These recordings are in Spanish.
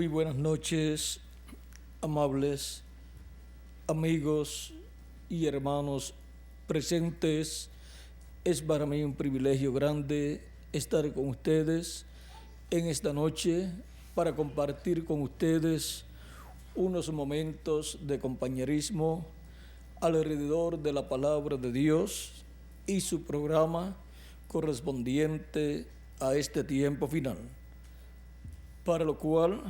Muy buenas noches, amables amigos y hermanos presentes. Es para mí un privilegio grande estar con ustedes en esta noche para compartir con ustedes unos momentos de compañerismo alrededor de la palabra de Dios y su programa correspondiente a este tiempo final. Para lo cual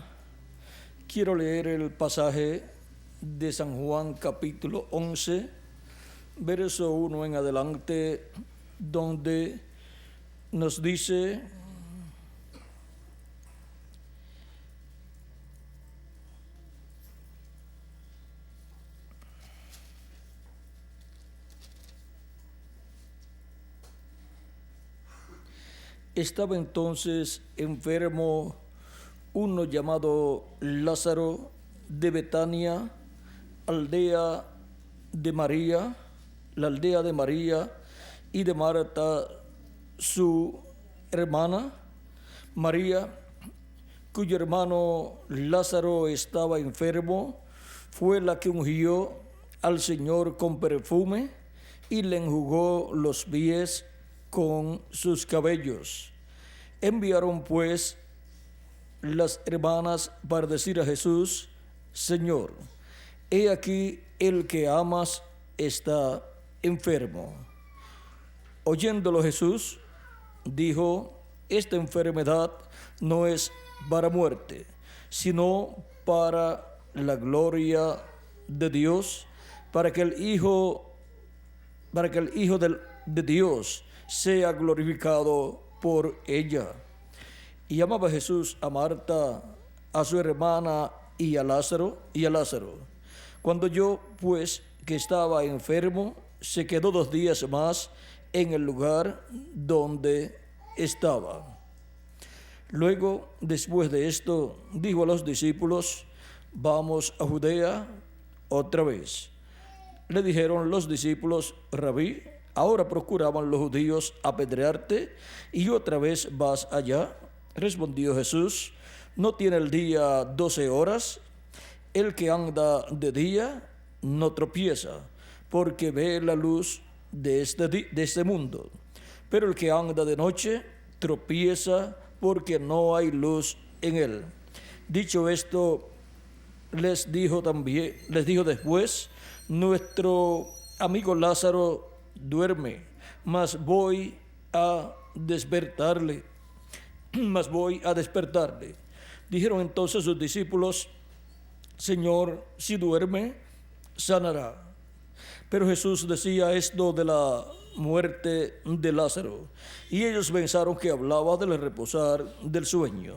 quiero leer el pasaje de San Juan capítulo 11, verso 1 en adelante, donde nos dice: estaba entonces enfermo uno llamado Lázaro de Betania, aldea de María, la aldea de María y de Marta, su hermana. María, cuyo hermano Lázaro estaba enfermo, fue la que ungió al Señor con perfume y le enjugó los pies con sus cabellos. Enviaron pues las hermanas para decir a Jesús: Señor, he aquí el que amas está enfermo. Oyéndolo Jesús dijo: esta enfermedad no es para muerte, sino para la gloria de Dios, para que el Hijo de Dios sea glorificado por ella. Y llamaba Jesús a Marta, a su hermana y a Lázaro. Cuando oyó pues que estaba enfermo, se quedó 2 días más en el lugar donde estaba. Luego, después de esto, dijo a los discípulos: vamos a Judea otra vez. Le dijeron los discípulos: Rabí, ahora procuraban los judíos apedrearte y otra vez vas allá. Respondió Jesús: ¿no tiene el día 12 horas? El que anda de día no tropieza, porque ve la luz de este mundo. Pero el que anda de noche tropieza, porque no hay luz en él. Dicho esto, les dijo después: nuestro amigo Lázaro duerme, mas voy a despertarle. Dijeron entonces sus discípulos: Señor, si duerme, sanará. Pero Jesús decía esto de la muerte de Lázaro, y ellos pensaron que hablaba del reposar del sueño.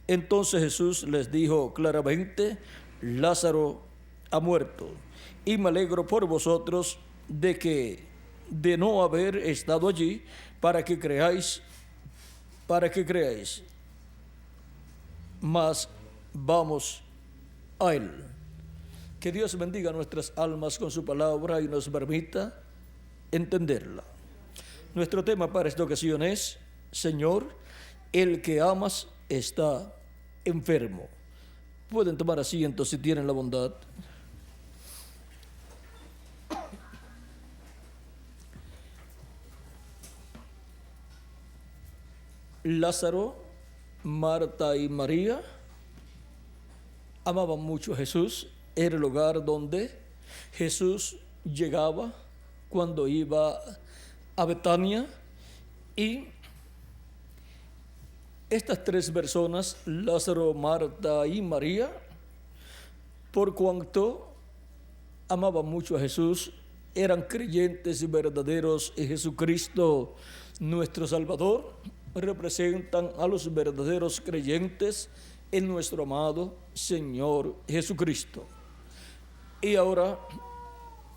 Entonces Jesús les dijo claramente: Lázaro ha muerto, y me alegro por vosotros de no haber estado allí, para que creáis. Mas vamos a él. Que Dios bendiga nuestras almas con su palabra y nos permita entenderla. Nuestro tema para esta ocasión es: Señor, el que amas está enfermo. Pueden tomar asiento si tienen la bondad. Lázaro, Marta y María amaban mucho a Jesús. Era el lugar donde Jesús llegaba cuando iba a Betania. Y estas 3 personas, Lázaro, Marta y María, por cuanto amaban mucho a Jesús, eran creyentes y verdaderos en Jesucristo nuestro Salvador, representan a los verdaderos creyentes en nuestro amado Señor Jesucristo. Y ahora,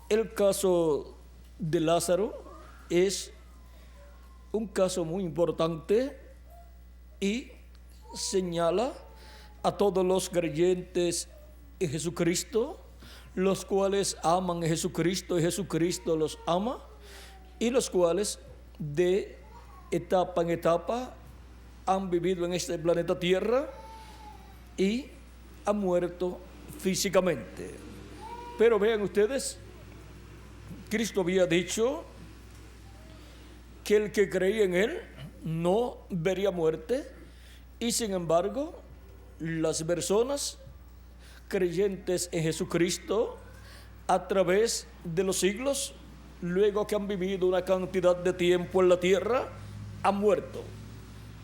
el caso de Lázaro es un caso muy importante y señala a todos los creyentes en Jesucristo, los cuales aman a Jesucristo y Jesucristo los ama, y los cuales de etapa en etapa han vivido en este planeta Tierra y ha muerto físicamente. Pero vean ustedes, Cristo había dicho que el que creía en Él no vería muerte, y sin embargo, las personas creyentes en Jesucristo a través de los siglos, luego que han vivido una cantidad de tiempo en la tierra, han muerto.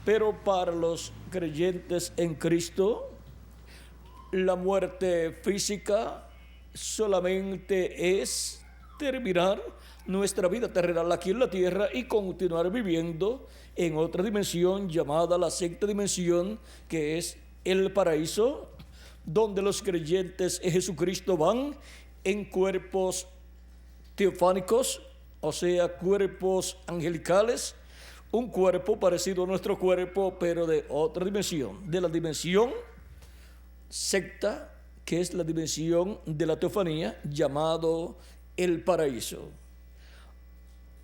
Pero para los creyentes en Cristo, la muerte física solamente es terminar nuestra vida terrenal aquí en la tierra y continuar viviendo en otra dimensión llamada la sexta dimensión, que es el paraíso, donde los creyentes en Jesucristo van en cuerpos teofánicos, o sea, cuerpos angelicales, un cuerpo parecido a nuestro cuerpo, pero de otra dimensión, de la dimensión sexta, que es la dimensión de la teofanía, llamado el paraíso.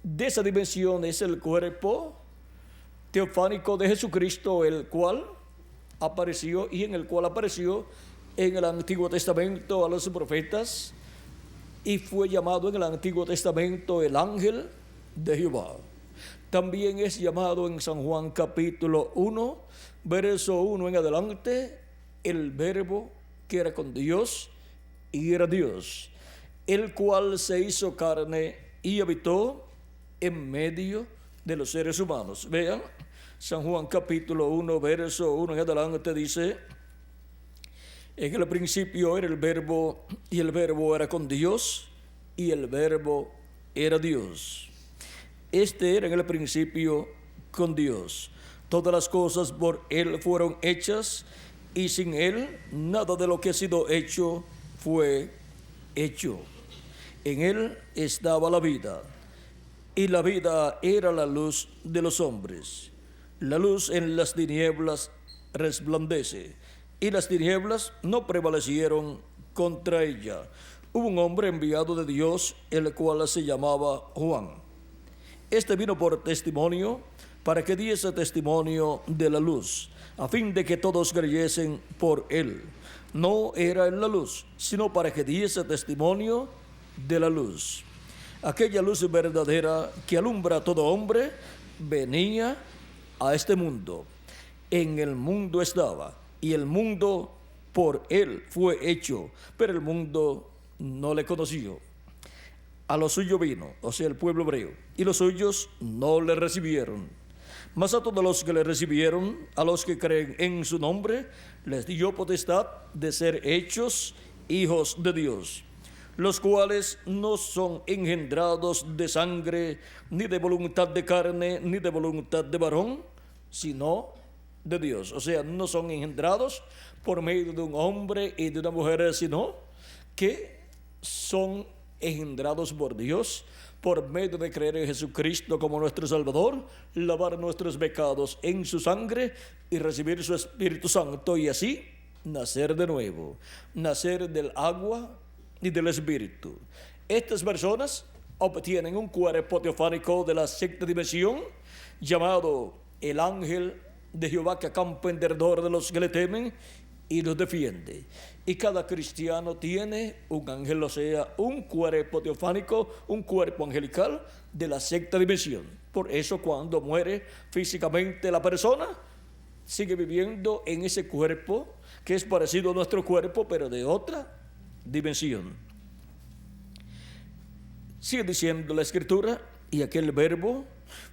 De esa dimensión es el cuerpo teofánico de Jesucristo, el cual apareció y en el cual apareció en el Antiguo Testamento a los profetas, y fue llamado en el Antiguo Testamento el ángel de Jehová. También es llamado en San Juan capítulo 1, verso 1 en adelante, el verbo que era con Dios y era Dios, el cual se hizo carne y habitó en medio de los seres humanos. Vean, San Juan capítulo 1, verso 1 en adelante dice: en el principio era el verbo, y el verbo era con Dios, y el verbo era Dios. Este era en el principio con Dios. Todas las cosas por Él fueron hechas, y sin Él nada de lo que ha sido hecho fue hecho. En Él estaba la vida, y la vida era la luz de los hombres. La luz en las tinieblas resplandece, y las tinieblas no prevalecieron contra ella. Hubo un hombre enviado de Dios, el cual se llamaba Juan. Este vino por testimonio, para que diese testimonio de la luz, a fin de que todos creyesen por él. No era en la luz, sino para que diese testimonio de la luz. Aquella luz verdadera que alumbra a todo hombre venía a este mundo. En el mundo estaba, y el mundo por él fue hecho, pero el mundo no le conoció. A lo suyo vino, o sea, el pueblo hebreo, y los suyos no le recibieron. Mas a todos los que le recibieron, a los que creen en su nombre, les dio potestad de ser hechos hijos de Dios, los cuales no son engendrados de sangre, ni de voluntad de carne, ni de voluntad de varón, sino de Dios. O sea, no son engendrados por medio de un hombre y de una mujer, sino que son engendrados por Dios por medio de creer en Jesucristo como nuestro Salvador, lavar nuestros pecados en su sangre y recibir su Espíritu Santo, y así nacer de nuevo, nacer del agua y del Espíritu. Estas personas obtienen un cuerpo teofánico de la sexta dimensión, llamado el ángel de Jehová, que acampa en derredor de los que le temen y los defiende. Y cada cristiano tiene un ángel, o sea, un cuerpo teofánico, un cuerpo angelical de la sexta dimensión. Por eso cuando muere físicamente la persona, sigue viviendo en ese cuerpo que es parecido a nuestro cuerpo, pero de otra dimensión. Sigue diciendo la Escritura: y aquel verbo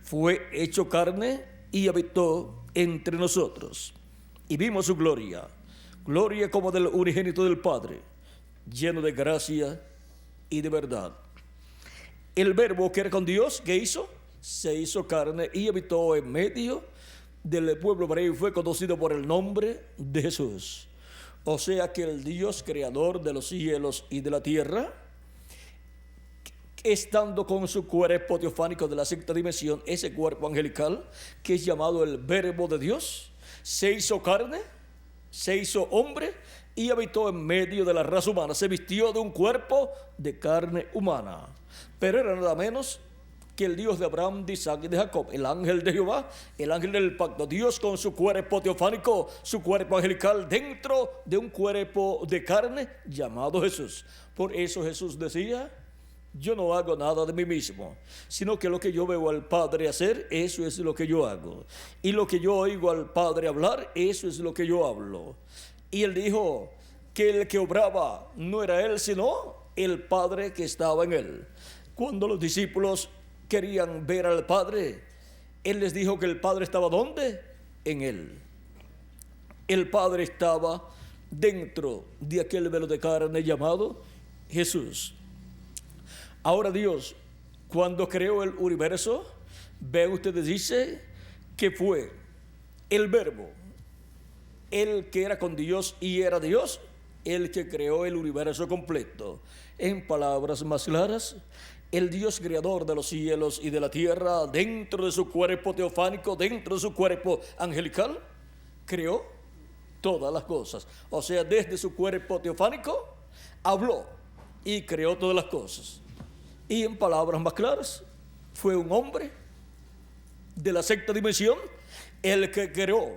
fue hecho carne y habitó entre nosotros, y vimos su gloria, gloria como del unigénito del Padre, lleno de gracia y de verdad. El verbo que era con Dios, ¿qué hizo? Se hizo carne y habitó en medio del pueblo hebreo y fue conocido por el nombre de Jesús. O sea que el Dios creador de los cielos y de la tierra, estando con su cuerpo teofánico de la sexta dimensión, ese cuerpo angelical que es llamado el verbo de Dios, se hizo carne, se hizo hombre y habitó en medio de la raza humana. Se vistió de un cuerpo de carne humana, pero era nada menos que el Dios de Abraham, de Isaac y de Jacob, el ángel de Jehová, el ángel del pacto, Dios con su cuerpo teofánico, su cuerpo angelical, dentro de un cuerpo de carne llamado Jesús. Por eso Jesús decía: yo no hago nada de mí mismo, sino que lo que yo veo al Padre hacer, eso es lo que yo hago. Y lo que yo oigo al Padre hablar, eso es lo que yo hablo. Y él dijo que el que obraba no era él, sino el Padre que estaba en él. Cuando los discípulos querían ver al Padre, él les dijo que el Padre estaba ¿dónde? En él. El Padre estaba dentro de aquel velo de carne llamado Jesús. Ahora Dios, cuando creó el universo, ven ustedes, dice que fue el Verbo, el que era con Dios y era Dios, el que creó el universo completo. En palabras más claras, el Dios creador de los cielos y de la tierra, dentro de su cuerpo teofánico, dentro de su cuerpo angelical, creó todas las cosas. O sea, desde su cuerpo teofánico, habló y creó todas las cosas. Y en palabras más claras, fue un hombre de la sexta dimensión el que creó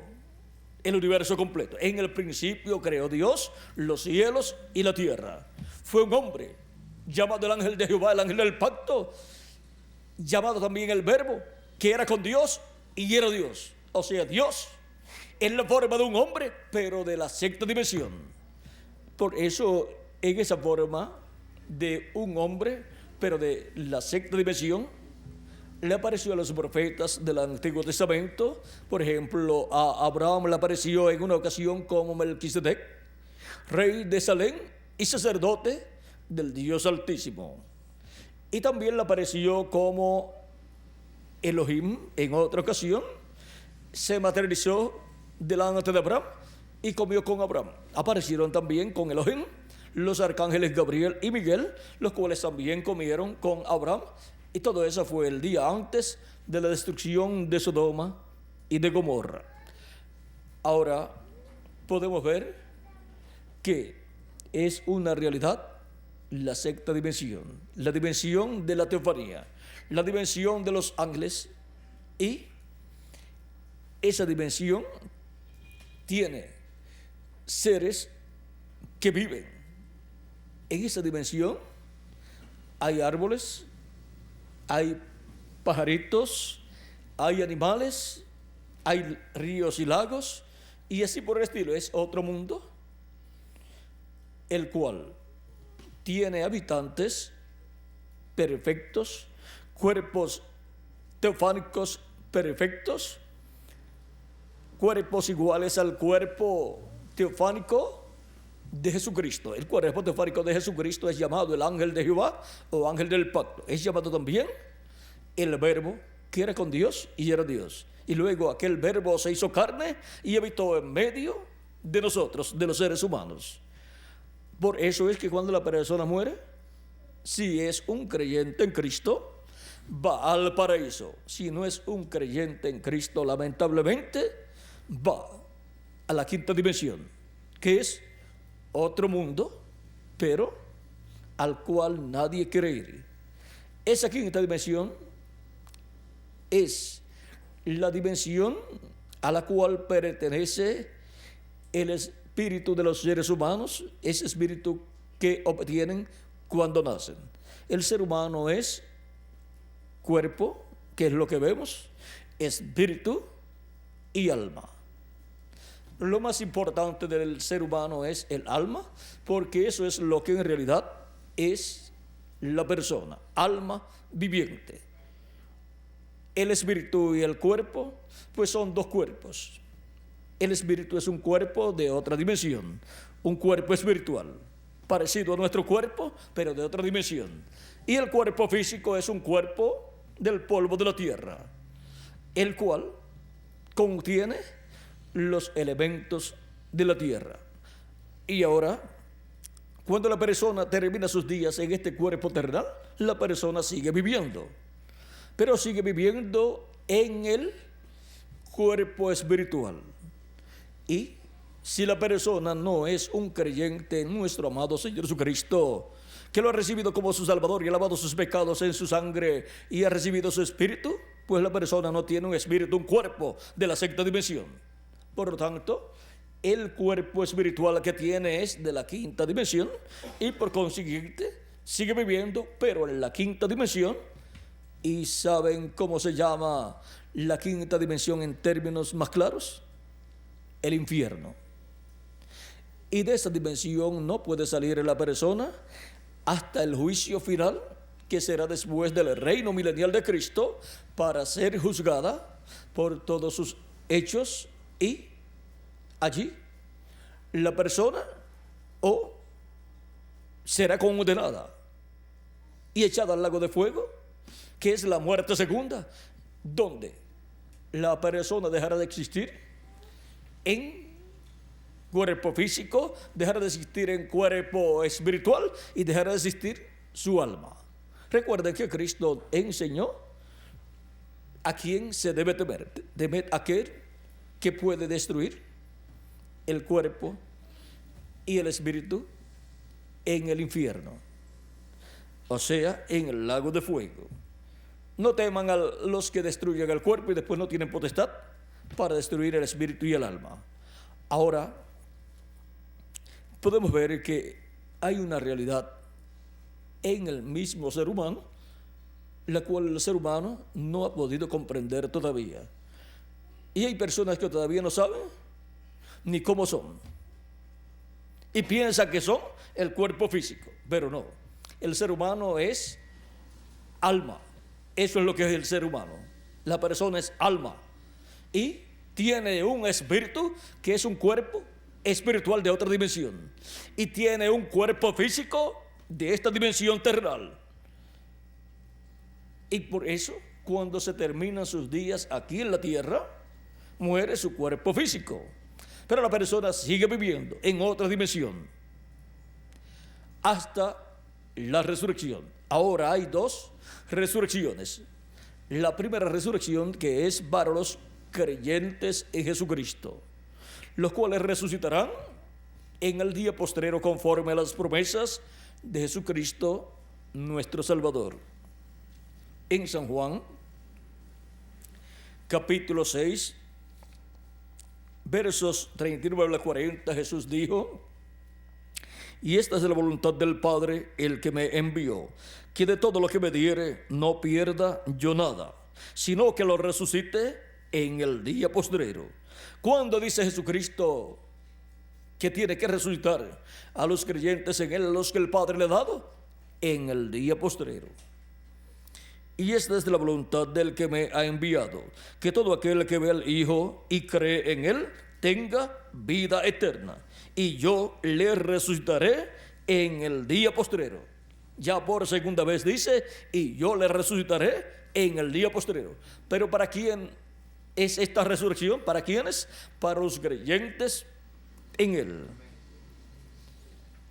el universo completo. En el principio creó Dios los cielos y la tierra. Fue un hombre llamado el ángel de Jehová, el ángel del pacto, llamado también el Verbo, que era con Dios y era Dios. O sea, Dios en la forma de un hombre, pero de la sexta dimensión. Por eso, en esa forma de un hombre, pero de la sexta dimensión, le apareció a los profetas del Antiguo Testamento. Por ejemplo, a Abraham le apareció en una ocasión como Melquisedec, rey de Salem y sacerdote del Dios Altísimo. Y también le apareció como Elohim en otra ocasión. Se materializó delante de Abraham y comió con Abraham. Aparecieron también con Elohim los arcángeles Gabriel y Miguel, los cuales también comieron con Abraham. Y todo eso fue el día antes de la destrucción de Sodoma y de Gomorra. Ahora podemos ver que es una realidad la sexta dimensión, la dimensión de la teofanía, la dimensión de los ángeles, y esa dimensión tiene seres que viven. En esa dimensión hay árboles, hay pajaritos, hay animales, hay ríos y lagos, y así por el estilo. Es otro mundo, el cual tiene habitantes perfectos, cuerpos teofánicos perfectos, cuerpos iguales al cuerpo teofánico de Jesucristo. El cuerpo teofánico de Jesucristo es llamado el ángel de Jehová o ángel del pacto. Es llamado también el Verbo, que era con Dios y era Dios. Y luego aquel Verbo se hizo carne y habitó en medio de nosotros, de los seres humanos. Por eso es que cuando la persona muere, si es un creyente en Cristo, va al paraíso. Si no es un creyente en Cristo, lamentablemente, va a la quinta dimensión, que es otro mundo, pero al cual nadie quiere ir. Esa quinta dimensión es la dimensión a la cual pertenece el espíritu de los seres humanos, ese espíritu que obtienen cuando nacen. El ser humano es cuerpo, que es lo que vemos, espíritu y alma. Lo más importante del ser humano es el alma, porque eso es lo que en realidad es la persona, alma viviente. El espíritu y el cuerpo, pues son dos cuerpos. El espíritu es un cuerpo de otra dimensión, un cuerpo espiritual, parecido a nuestro cuerpo, pero de otra dimensión. Y el cuerpo físico es un cuerpo del polvo de la tierra, el cual contiene los elementos de la tierra. Y ahora, cuando la persona termina sus días en este cuerpo terrenal, la persona sigue viviendo, pero sigue viviendo en el cuerpo espiritual. Y si la persona no es un creyente en nuestro amado Señor Jesucristo, que lo ha recibido como su Salvador y ha lavado sus pecados en su sangre y ha recibido su espíritu, pues la persona no tiene un espíritu, un cuerpo de la sexta dimensión. Por lo tanto, el cuerpo espiritual que tiene es de la quinta dimensión y por consiguiente sigue viviendo, pero en la quinta dimensión. ¿Y saben cómo se llama la quinta dimensión en términos más claros? El infierno. Y de esa dimensión no puede salir la persona hasta el juicio final, que será después del reino milenial de Cristo, para ser juzgada por todos sus hechos, y allí la persona o será condenada y echada al lago de fuego, que es la muerte segunda, donde la persona dejará de existir en cuerpo físico, dejará de existir en cuerpo espiritual y dejará de existir su alma. Recuerden que Cristo enseñó a quién se debe temer. Temer a aquel que puede destruir el cuerpo y el espíritu en el infierno, o sea, en el lago de fuego. No teman a los que destruyen el cuerpo y después no tienen potestad para destruir el espíritu y el alma. Ahora, podemos ver que hay una realidad en el mismo ser humano, la cual el ser humano no ha podido comprender todavía. Y hay personas que todavía no saben ni cómo son. Y piensan que son el cuerpo físico, pero no. El ser humano es alma. Eso es lo que es el ser humano. La persona es alma y tiene un espíritu que es un cuerpo espiritual de otra dimensión y tiene un cuerpo físico de esta dimensión terrenal. Y por eso, cuando se terminan sus días aquí en la tierra, muere su cuerpo físico, pero la persona sigue viviendo en otra dimensión hasta la resurrección. Ahora hay dos resurrecciones. La primera resurrección, que es para los creyentes en Jesucristo, los cuales resucitarán en el día postrero conforme a las promesas de Jesucristo nuestro Salvador. En San Juan, capítulo 6, versos 39 al 40, Jesús dijo: y esta es la voluntad del Padre, el que me envió, que de todo lo que me diere no pierda yo nada, sino que lo resucite en el día postrero. ¿Cuándo dice Jesucristo que tiene que resucitar a los creyentes en Él, a los que el Padre le ha dado? En el día postrero. Y esta es la voluntad del que me ha enviado, que todo aquel que ve al Hijo y cree en Él tenga vida eterna, y yo le resucitaré en el día postrero. Ya por segunda vez dice: y yo le resucitaré en el día postrero. Pero ¿para quién es esta resurrección? ¿Para quiénes? Para los creyentes en Él.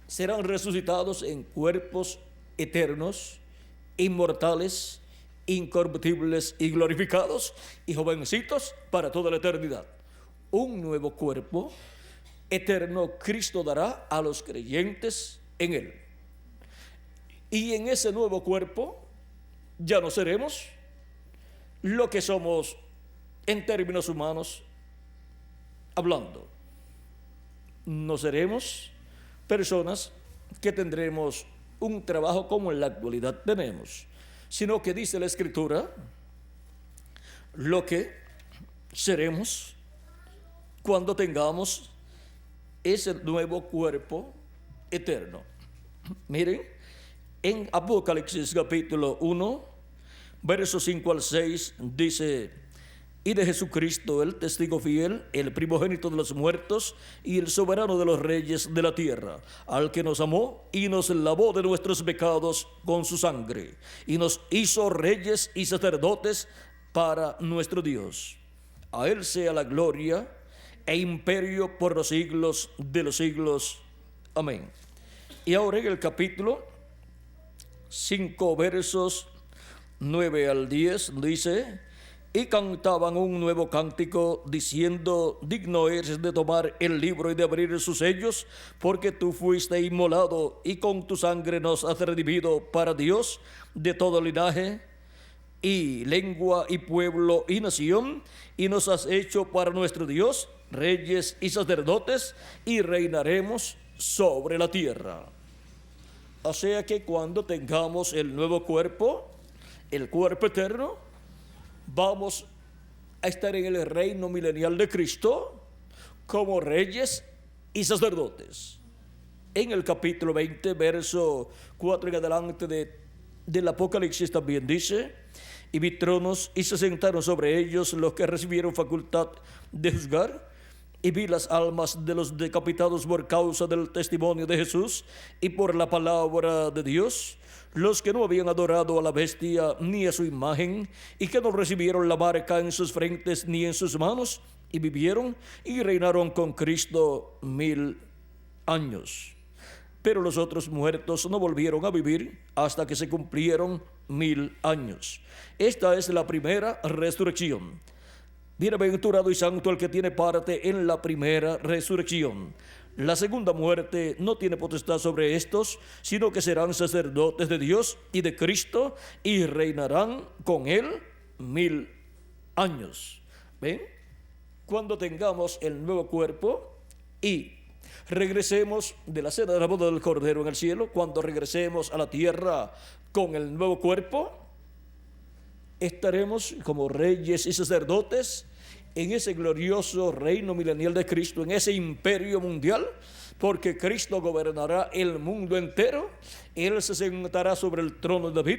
Serán resucitados en cuerpos eternos, inmortales, incorruptibles y glorificados, y jovencitos para toda la eternidad. Un nuevo cuerpo eterno Cristo dará a los creyentes en Él. Y en ese nuevo cuerpo ya no seremos lo que somos en términos humanos hablando. No seremos personas que tendremos un trabajo como en la actualidad tenemos, sino que dice la Escritura lo que seremos cuando tengamos ese nuevo cuerpo eterno. Miren, en Apocalipsis capítulo 1, versos 5 al 6, dice: y de Jesucristo, el testigo fiel, el primogénito de los muertos y el soberano de los reyes de la tierra, al que nos amó y nos lavó de nuestros pecados con su sangre, y nos hizo reyes y sacerdotes para nuestro Dios. A Él sea la gloria e imperio por los siglos de los siglos. Amén. Y ahora en el capítulo 5, versos 9 al 10, dice: y cantaban un nuevo cántico diciendo: digno eres de tomar el libro y de abrir sus sellos, porque tú fuiste inmolado y con tu sangre nos has redimido para Dios de todo linaje y lengua y pueblo y nación, y nos has hecho para nuestro Dios reyes y sacerdotes, y reinaremos sobre la tierra. O sea que cuando tengamos el nuevo cuerpo, el cuerpo eterno, vamos a estar en el reino milenial de Cristo como reyes y sacerdotes. En el capítulo 20, verso 4 en adelante del Apocalipsis también dice: y vi tronos y se sentaron sobre ellos los que recibieron facultad de juzgar, y vi las almas de los decapitados por causa del testimonio de Jesús y por la palabra de Dios, los que no habían adorado a la bestia ni a su imagen, y que no recibieron la marca en sus frentes ni en sus manos, y vivieron y reinaron con Cristo 1000 años. Pero los otros muertos no volvieron a vivir hasta que se cumplieron 1000 años. Esta es la primera resurrección. Bienaventurado y santo el que tiene parte en la primera resurrección. La segunda muerte no tiene potestad sobre estos, sino que serán sacerdotes de Dios y de Cristo, y reinarán con él 1000 años. ¿Ven? Cuando tengamos el nuevo cuerpo y regresemos de la cena de la boda del Cordero en el cielo, cuando regresemos a la tierra con el nuevo cuerpo, estaremos como reyes y sacerdotes en ese glorioso reino milenial de Cristo, en ese imperio mundial, porque Cristo gobernará el mundo entero. Él se sentará sobre el trono de David,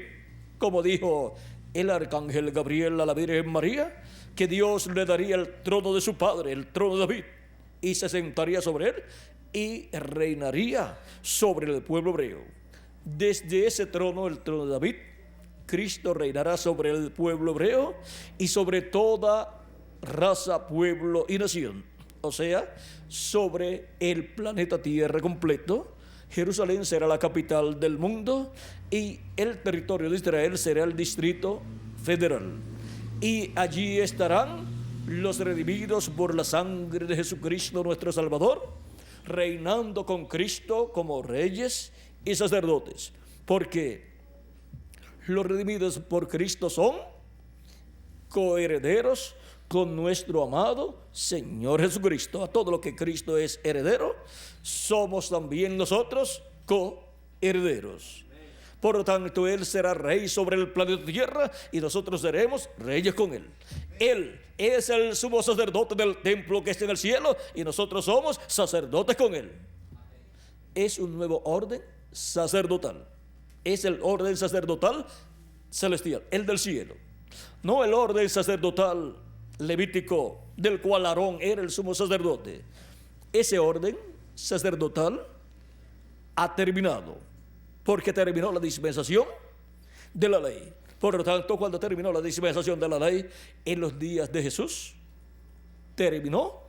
como dijo el arcángel Gabriel a la Virgen María, que Dios le daría el trono de su padre, el trono de David, y se sentaría sobre él y reinaría sobre el pueblo hebreo. Desde ese trono, el trono de David, Cristo reinará sobre el pueblo hebreo y sobre toda raza, pueblo y nación. O sea, sobre el planeta Tierra completo. Jerusalén será la capital del mundo y el territorio de Israel será el distrito federal. Y allí estarán los redimidos por la sangre de Jesucristo nuestro Salvador, reinando con Cristo como reyes y sacerdotes. Porque los redimidos por Cristo son coherederos con nuestro amado Señor Jesucristo. A todo lo que Cristo es heredero, somos también nosotros coherederos. Por lo tanto, Él será rey sobre el planeta Tierra y nosotros seremos reyes con Él. Él es el sumo sacerdote del templo que está en el cielo y nosotros somos sacerdotes con Él. Es un nuevo orden sacerdotal. Es el orden sacerdotal celestial, el del cielo. No el orden sacerdotal levítico del cual Aarón era el sumo sacerdote. Ese orden sacerdotal ha terminado, porque terminó la dispensación de la ley. Por lo tanto, cuando terminó la dispensación de la ley, en los días de Jesús, terminó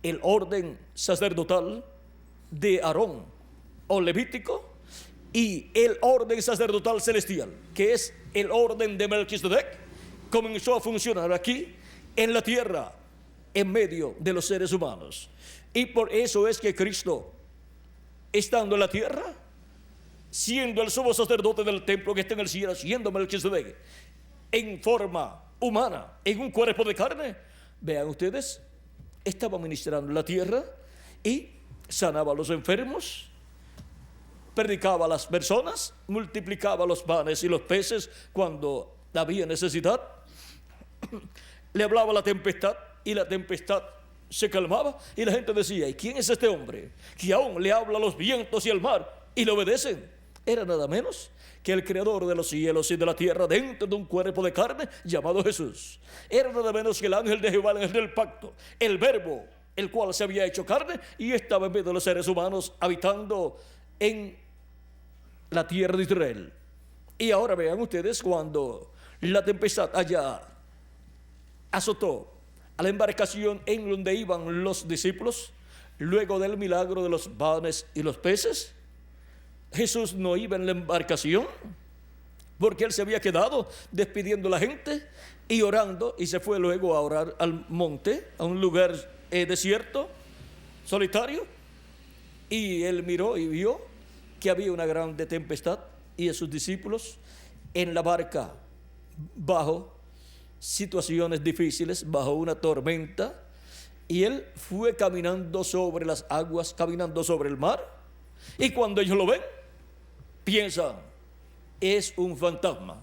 el orden sacerdotal de Aarón o levítico y el orden sacerdotal celestial, que es el orden de Melquisedec, comenzó a funcionar aquí en la tierra, en medio de los seres humanos. Y por eso es que Cristo, estando en la tierra, siendo el sumo sacerdote del templo que está en el cielo, siendo Melquisedec, en forma humana, en un cuerpo de carne, vean ustedes, estaba ministrando en la tierra y sanaba a los enfermos, predicaba a las personas, multiplicaba los panes y los peces cuando había necesidad, le hablaba a la tempestad y la tempestad se calmaba y la gente decía: ¿y quién es este hombre que aún le habla a los vientos y al mar y le obedecen? Era nada menos que el creador de los cielos y de la tierra dentro de un cuerpo de carne llamado Jesús. Era nada menos que el ángel de Jehová, el ángel del pacto, el verbo, el cual se había hecho carne y estaba en medio de los seres humanos habitando en la tierra de Israel. Y ahora vean ustedes, cuando la tempestad allá azotó a la embarcación en donde iban los discípulos, luego del milagro de los panes y los peces, Jesús no iba en la embarcación porque Él se había quedado despidiendo a la gente y orando, y se fue luego a orar al monte, a un lugar desierto, solitario, y él miró y vio que había una grande tempestad y a sus discípulos en la barca bajo situaciones difíciles, bajo una tormenta, y él fue caminando sobre las aguas, caminando sobre el mar, y cuando ellos lo ven, piensan, es un fantasma.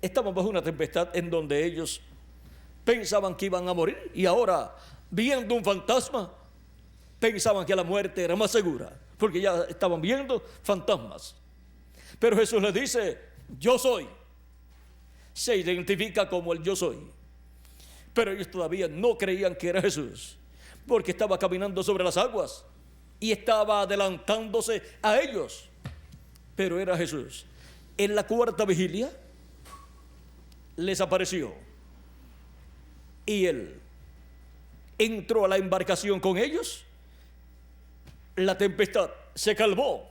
Estaban bajo una tempestad en donde ellos pensaban que iban a morir, y ahora, viendo un fantasma, pensaban que la muerte era más segura, porque ya estaban viendo fantasmas. Pero Jesús les dice, yo soy. Se identifica como el yo soy. Pero ellos todavía no creían que era Jesús, porque estaba caminando sobre las aguas y estaba adelantándose a ellos. Pero era Jesús. En la cuarta vigilia les apareció y él entró a la embarcación con ellos. La tempestad se calmó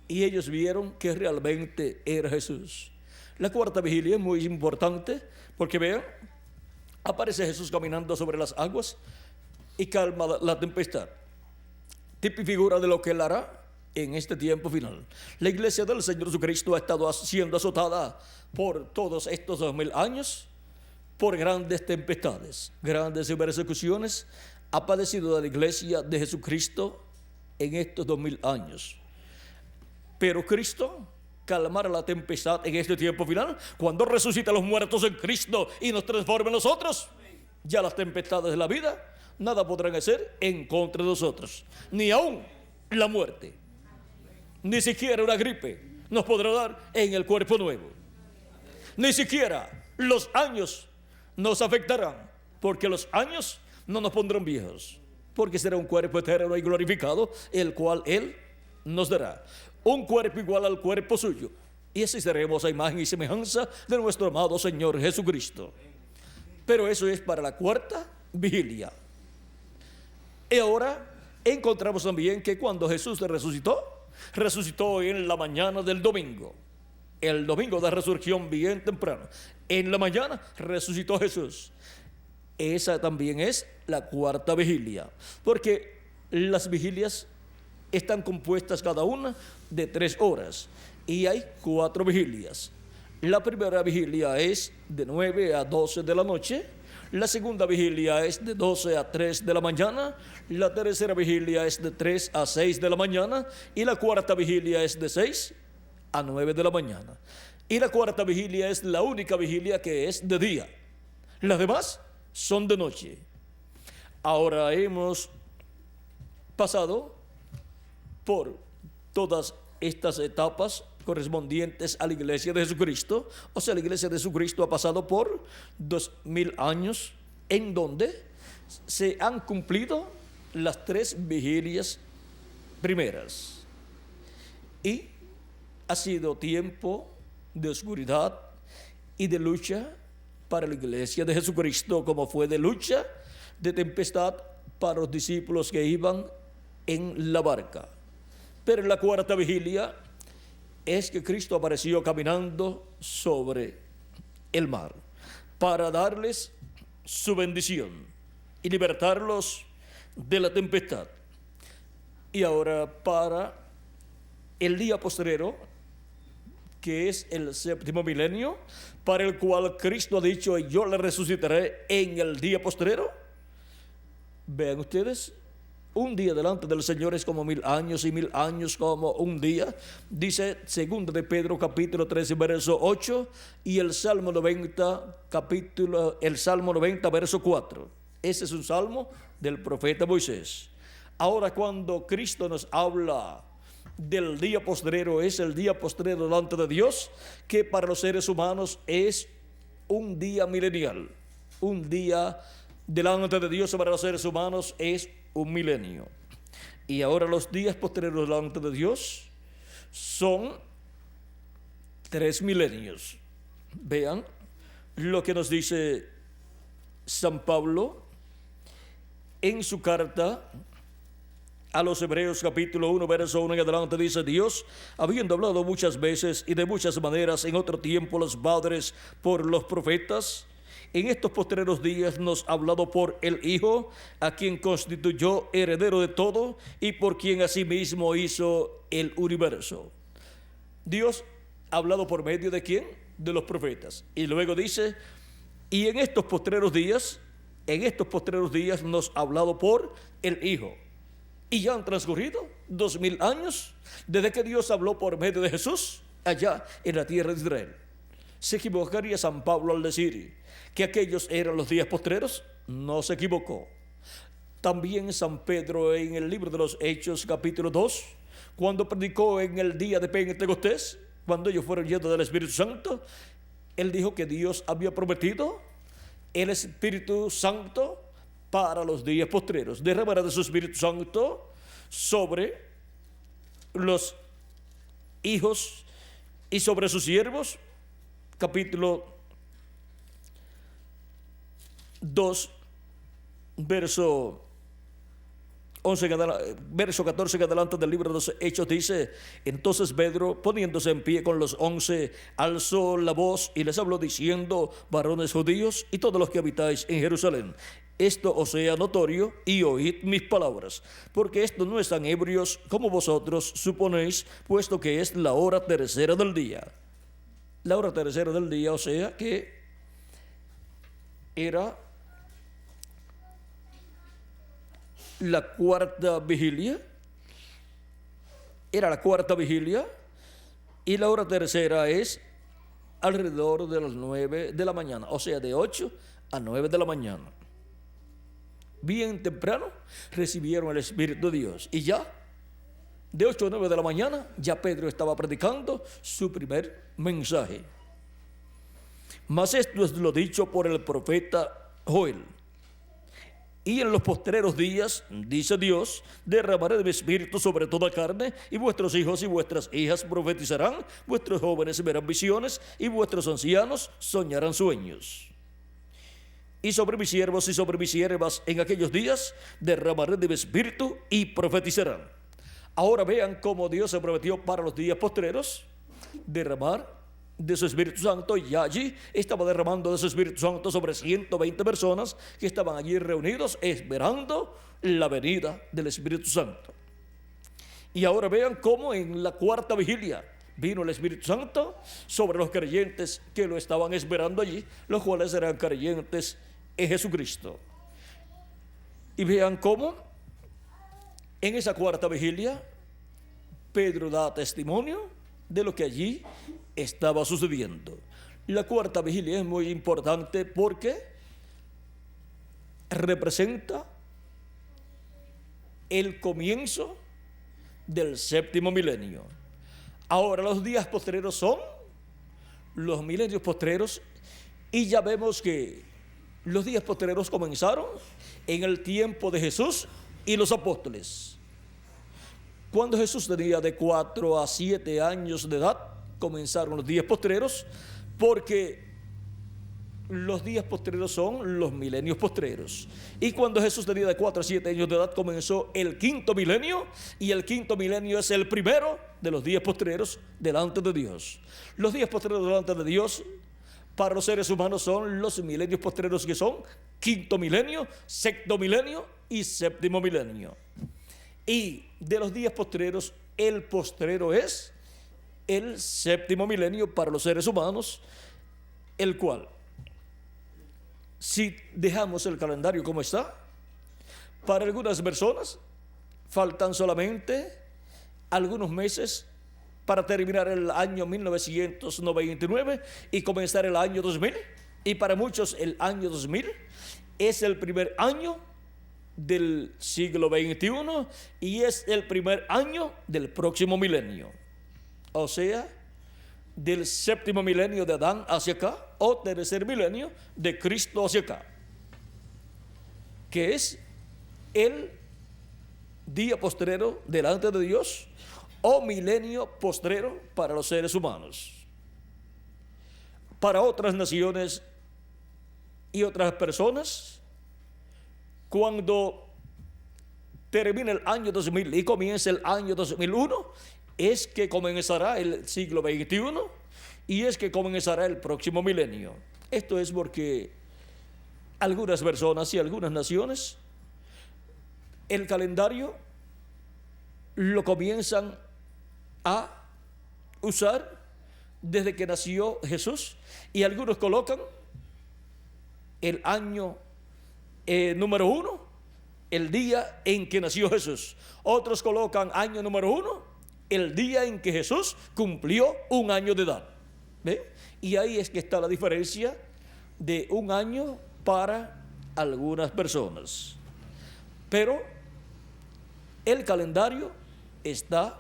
y ellos vieron que realmente era Jesús. La cuarta vigilia es muy importante porque vean, aparece Jesús caminando sobre las aguas y calma la tempestad. Tipo y figura de lo que él hará en este tiempo final. La iglesia del Señor Jesucristo ha estado siendo azotada por todos estos 2000 años por grandes tempestades, grandes persecuciones. Ha padecido la iglesia de Jesucristo en estos 2000 años. Pero Cristo calmará la tempestad en este tiempo final cuando resucita a los muertos en Cristo y nos transforme en nosotros. Ya las tempestades de la vida nada podrán hacer en contra de nosotros, ni aún la muerte, ni siquiera una gripe nos podrá dar en el cuerpo nuevo, ni siquiera los años nos afectarán, porque los años no nos pondrán viejos, porque será un cuerpo eterno y glorificado, el cual Él nos dará. Un cuerpo igual al cuerpo suyo. Y así seremos a imagen y semejanza de nuestro amado Señor Jesucristo. Pero eso es para la cuarta vigilia. Y ahora encontramos también que cuando Jesús resucitó en la mañana del domingo. El domingo de resurrección bien temprano. En la mañana resucitó Jesús. Esa también es la cuarta vigilia, porque las vigilias están compuestas cada una de 3 horas y hay 4 vigilias. La primera vigilia es de 9 a 12 de la noche, la segunda vigilia es de 12 a 3 de la mañana, la tercera vigilia es de 3 a 6 de la mañana y la cuarta vigilia es de 6 a 9 de la mañana. Y la cuarta vigilia es la única vigilia que es de día. Las demás son de noche. Ahora hemos pasado por todas estas etapas correspondientes a la iglesia de Jesucristo. O sea, la iglesia de Jesucristo ha pasado por 2000 años en donde se han cumplido las 3 vigilias primeras. Y ha sido tiempo de oscuridad y de lucha para la iglesia de Jesucristo, como fue de lucha, de tempestad para los discípulos que iban en la barca. Pero en la cuarta vigilia es que Cristo apareció caminando sobre el mar para darles su bendición y libertarlos de la tempestad. Y ahora para el día postrero, que es el 7º milenio, para el cual Cristo ha dicho, yo le resucitaré en el día postrero. Vean ustedes, un día delante del Señor es como 1000 años y 1000 años como un día. Dice 2 de Pedro capítulo 13 verso 8 y el Salmo 90 verso 4. Ese es un salmo del profeta Moisés. Ahora cuando Cristo nos habla del día postrero, es el día postrero delante de Dios, que para los seres humanos es un día milenial. Un día delante de Dios para los seres humanos es un milenio. Y ahora los días posteriores delante de Dios son 3 milenios. Vean lo que nos dice San Pablo en su carta a los Hebreos capítulo 1, verso 1 en adelante, dice: Dios, habiendo hablado muchas veces y de muchas maneras en otro tiempo los padres por los profetas, en estos postreros días nos ha hablado por el Hijo, a quien constituyó heredero de todo y por quien asimismo hizo el universo. Dios ha hablado por medio de ¿quién? De los profetas. Y luego dice: y en estos postreros días nos ha hablado por el Hijo. Y ya han transcurrido 2000 años desde que Dios habló por medio de Jesús allá en la tierra de Israel. ¿Se equivocaría San Pablo al decir que aquellos eran los días postreros? No se equivocó. También San Pedro en el libro de los Hechos capítulo 2, cuando predicó en el día de Pentecostés, cuando ellos fueron llenos del Espíritu Santo, él dijo que Dios había prometido el Espíritu Santo para los días postreros. Derramará de su Espíritu Santo sobre los hijos y sobre sus siervos. Capítulo 2, verso 11, verso 14 en adelante del libro de los Hechos, dice: entonces Pedro, poniéndose en pie con los 11, alzó la voz y les habló diciendo: varones judíos y todos los que habitáis en Jerusalén, esto os sea notorio y oíd mis palabras, porque esto no están ebrios como vosotros suponéis, puesto que es la hora tercera del día. La hora tercera del día, o sea que era la cuarta vigilia, y la hora tercera es alrededor de las 9 de la mañana, o sea, de 8 a 9 de la mañana. Bien temprano recibieron el Espíritu de Dios, y ya de 8 a 9 de la mañana ya Pedro estaba predicando su primer mensaje. Mas esto es lo dicho por el profeta Joel: y en los postreros días, dice Dios, derramaré de mi espíritu sobre toda carne, y vuestros hijos y vuestras hijas profetizarán, vuestros jóvenes verán visiones, y vuestros ancianos soñarán sueños. Y sobre mis siervos y sobre mis siervas en aquellos días derramaré de mi espíritu y profetizarán. Ahora vean cómo Dios se prometió para los días postreros derramar de su Espíritu Santo, y allí estaba derramando de su Espíritu Santo sobre 120 personas que estaban allí reunidos esperando la venida del Espíritu Santo. Y ahora vean cómo en la cuarta vigilia vino el Espíritu Santo sobre los creyentes que lo estaban esperando allí, los cuales eran creyentes en Jesucristo. Y vean cómo en esa cuarta vigilia Pedro da testimonio de lo que allí estaba sucediendo. La cuarta vigilia es muy importante porque representa el comienzo del séptimo milenio. Ahora los días postreros son los milenios postreros, y ya vemos que los días postreros comenzaron en el tiempo de Jesús y los apóstoles. Cuando Jesús tenía de 4 a 7 años de edad, comenzaron los días postreros, porque los días postreros son los milenios postreros. Y cuando Jesús tenía de 4 a 7 años de edad, comenzó el quinto milenio, y el quinto milenio es el primero de los días postreros delante de Dios. Los días postreros delante de Dios para los seres humanos son los milenios postreros, que son quinto milenio, sexto milenio y séptimo milenio. Y de los días postreros, el postrero es el séptimo milenio para los seres humanos, el cual, si dejamos el calendario como está, para algunas personas faltan solamente algunos meses para terminar el año 1999 y comenzar el año 2000, y para muchos el año 2000 es el primer año del siglo XXI y es el primer año del próximo milenio, o sea, del séptimo milenio de Adán hacia acá, o tercer milenio de Cristo hacia acá, que es el día postrero delante de Dios, o milenio postrero para los seres humanos. Para otras naciones y otras personas, cuando termina el año 2000 y comienza el año 2001, es que comenzará el siglo XXI y es que comenzará el próximo milenio. Esto es porque algunas personas y algunas naciones el calendario lo comienzan a usar desde que nació Jesús, y algunos colocan el año número 1, el día en que nació Jesús. Otros colocan año número 1, el día en que Jesús cumplió 1 año de edad. ¿Ve? Y ahí es que está la diferencia de 1 año para algunas personas. Pero el calendario está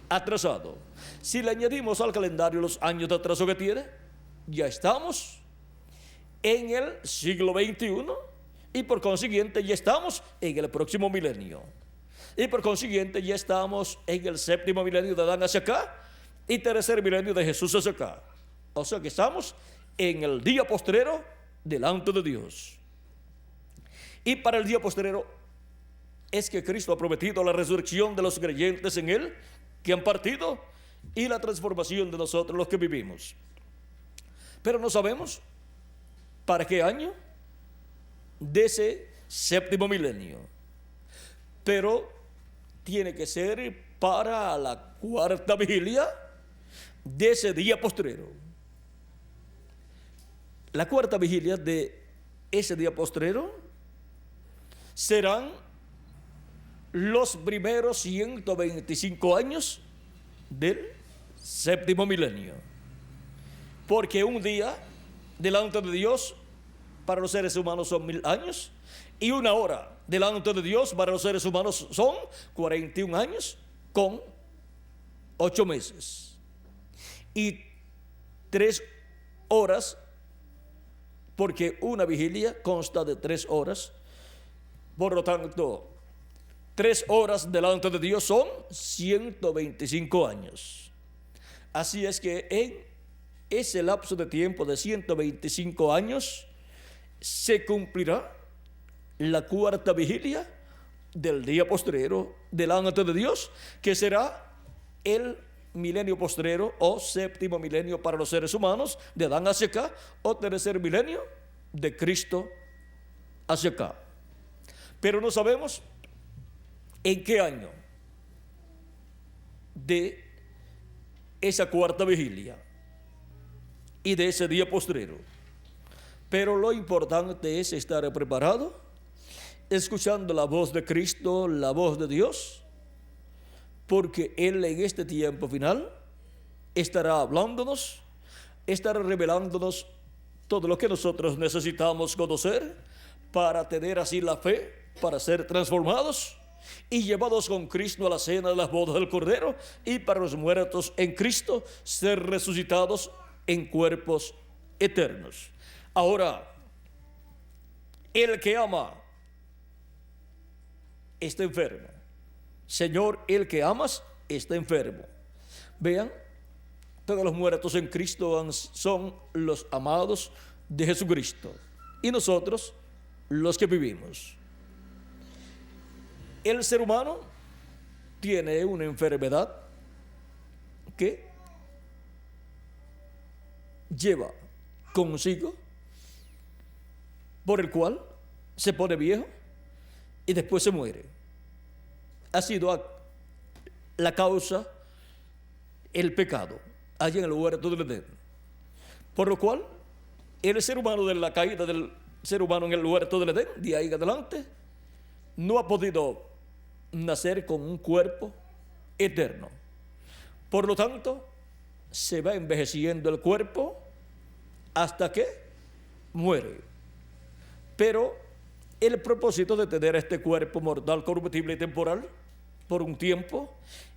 atrasado. Si le añadimos al calendario los años de atraso que tiene, ya estamos en el siglo XXI y por consiguiente ya estamos en el próximo milenio. Y por consiguiente ya estamos en el 7º milenio de Adán hacia acá y 3er milenio de Jesús hacia acá. O sea que estamos en el día postrero delante de Dios. Y para el día postrero es que Cristo ha prometido la resurrección de los creyentes en Él que han partido y la transformación de nosotros los que vivimos. Pero no sabemos para qué año de ese 7º milenio. Pero tiene que ser para la 4ª vigilia de ese día postrero. La 4ª vigilia de ese día postrero serán los primeros 125 años del 7º milenio. Porque un día delante de Dios para los seres humanos son 1000 años, y 1 hora delante de Dios para los seres humanos son 41 años con 8 meses. Y 3 horas, porque una vigilia consta de 3 horas, por lo tanto, 3 horas delante de Dios son 125 años. Así es que en ese lapso de tiempo de 125 años se cumplirá la 4ª vigilia del día postrero delante de Dios, que será el milenio postrero o 7º milenio para los seres humanos de Adán hacia acá, o 3er milenio de Cristo hacia acá. Pero no sabemos en qué año de esa 4ª vigilia y de ese día postrero. Pero lo importante es estar preparado, escuchando la voz de Cristo, la voz de Dios, porque Él en este tiempo final estará hablándonos, estará revelándonos todo lo que nosotros necesitamos conocer para tener así la fe, para ser transformados y llevados con Cristo a la cena de las bodas del Cordero, y para los muertos en Cristo ser resucitados en cuerpos eternos. Ahora, el que ama está enfermo. Señor, el que amas está enfermo. Vean, todos los muertos en Cristo son los amados de Jesucristo, y nosotros los que vivimos. El ser humano tiene una enfermedad que lleva consigo, por el cual se pone viejo y después se muere. Ha sido la causa el pecado allá en el huerto del Edén. Por lo cual, el ser humano, de la caída del ser humano en el huerto del Edén, de ahí en adelante, no ha podido nacer con un cuerpo eterno. Por lo tanto, se va envejeciendo el cuerpo hasta que muere. Pero el propósito de tener este cuerpo mortal, corruptible y temporal por un tiempo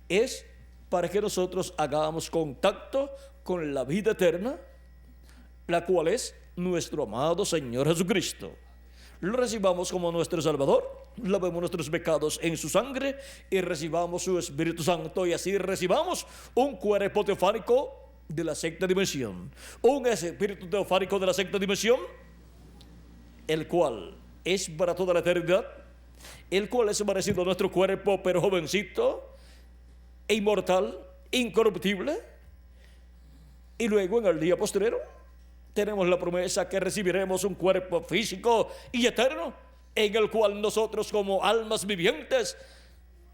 es para que nosotros hagamos contacto con la vida eterna, la cual es nuestro amado Señor Jesucristo. Lo recibamos como nuestro Salvador, lavemos nuestros pecados en su sangre y recibamos su Espíritu Santo, y así recibamos un cuerpo teofánico de la 6ª dimensión, un espíritu teofánico de la 6ª dimensión, el cual es para toda la eternidad, el cual es parecido a nuestro cuerpo, pero jovencito e inmortal, incorruptible. Y luego en el día postrero tenemos la promesa que recibiremos un cuerpo físico y eterno, en el cual nosotros como almas vivientes,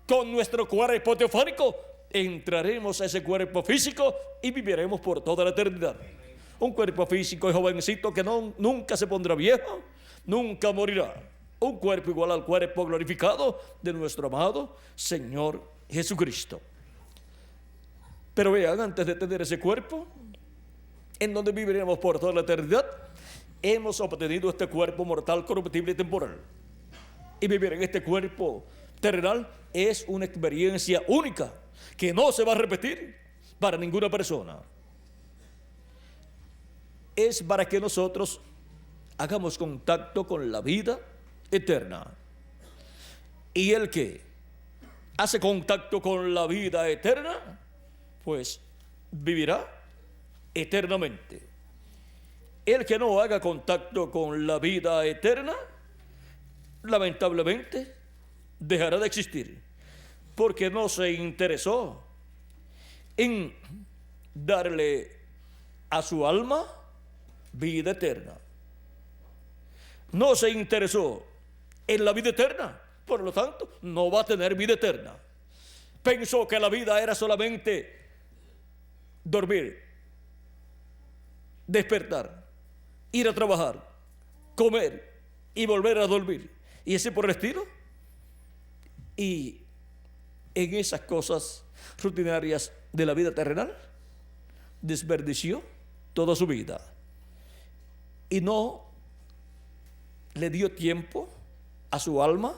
con nuestro cuerpo teofánico, entraremos a ese cuerpo físico y viviremos por toda la eternidad. Un cuerpo físico y jovencito que nunca se pondrá viejo, nunca morirá. Un cuerpo igual al cuerpo glorificado de nuestro amado Señor Jesucristo. Pero vean, antes de tener ese cuerpo, en donde viviremos por toda la eternidad, hemos obtenido este cuerpo mortal, corruptible y temporal. Y vivir en este cuerpo terrenal es una experiencia única que no se va a repetir para ninguna persona. Es para que nosotros hagamos contacto con la vida eterna. Y el que hace contacto con la vida eterna, pues vivirá eternamente. El que no haga contacto con la vida eterna, lamentablemente, dejará de existir, porque no se interesó en darle a su alma vida eterna. No se interesó en la vida eterna, por lo tanto, no va a tener vida eterna. Pensó que la vida era solamente dormir, despertar, ir a trabajar, comer y volver a dormir, y ese por el estilo. Y en esas cosas rutinarias de la vida terrenal desperdició toda su vida y no le dio tiempo a su alma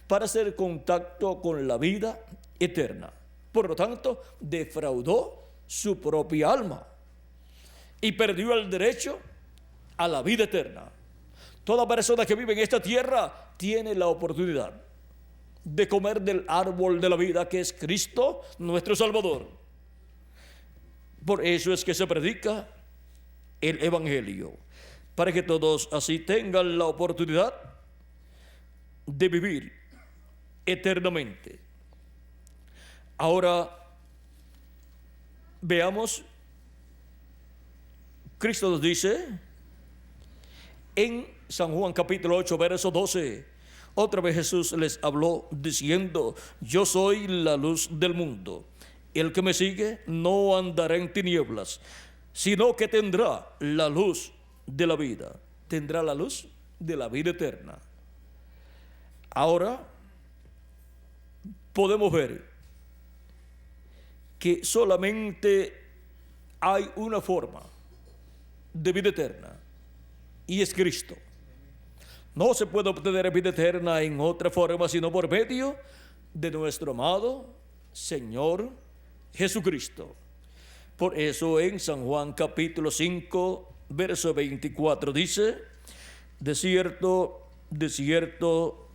para hacer contacto con la vida eterna. Por lo tanto, defraudó su propia alma y perdió el derecho a la vida eterna. Toda persona que vive en esta tierra tiene la oportunidad de comer del árbol de la vida, que es Cristo nuestro Salvador. Por eso es que se predica el Evangelio, para que todos así tengan la oportunidad de vivir eternamente. Ahora veamos, Cristo nos dice en San Juan capítulo 8, verso 12, otra vez Jesús les habló diciendo: yo soy la luz del mundo. El que me sigue no andará en tinieblas, sino que tendrá la luz de la vida. Tendrá la luz de la vida eterna. Ahora podemos ver que solamente hay una forma de vida eterna, y es Cristo. No se puede obtener vida eterna en otra forma sino por medio de nuestro amado Señor Jesucristo. Por eso en San Juan capítulo 5, verso 24 dice: de cierto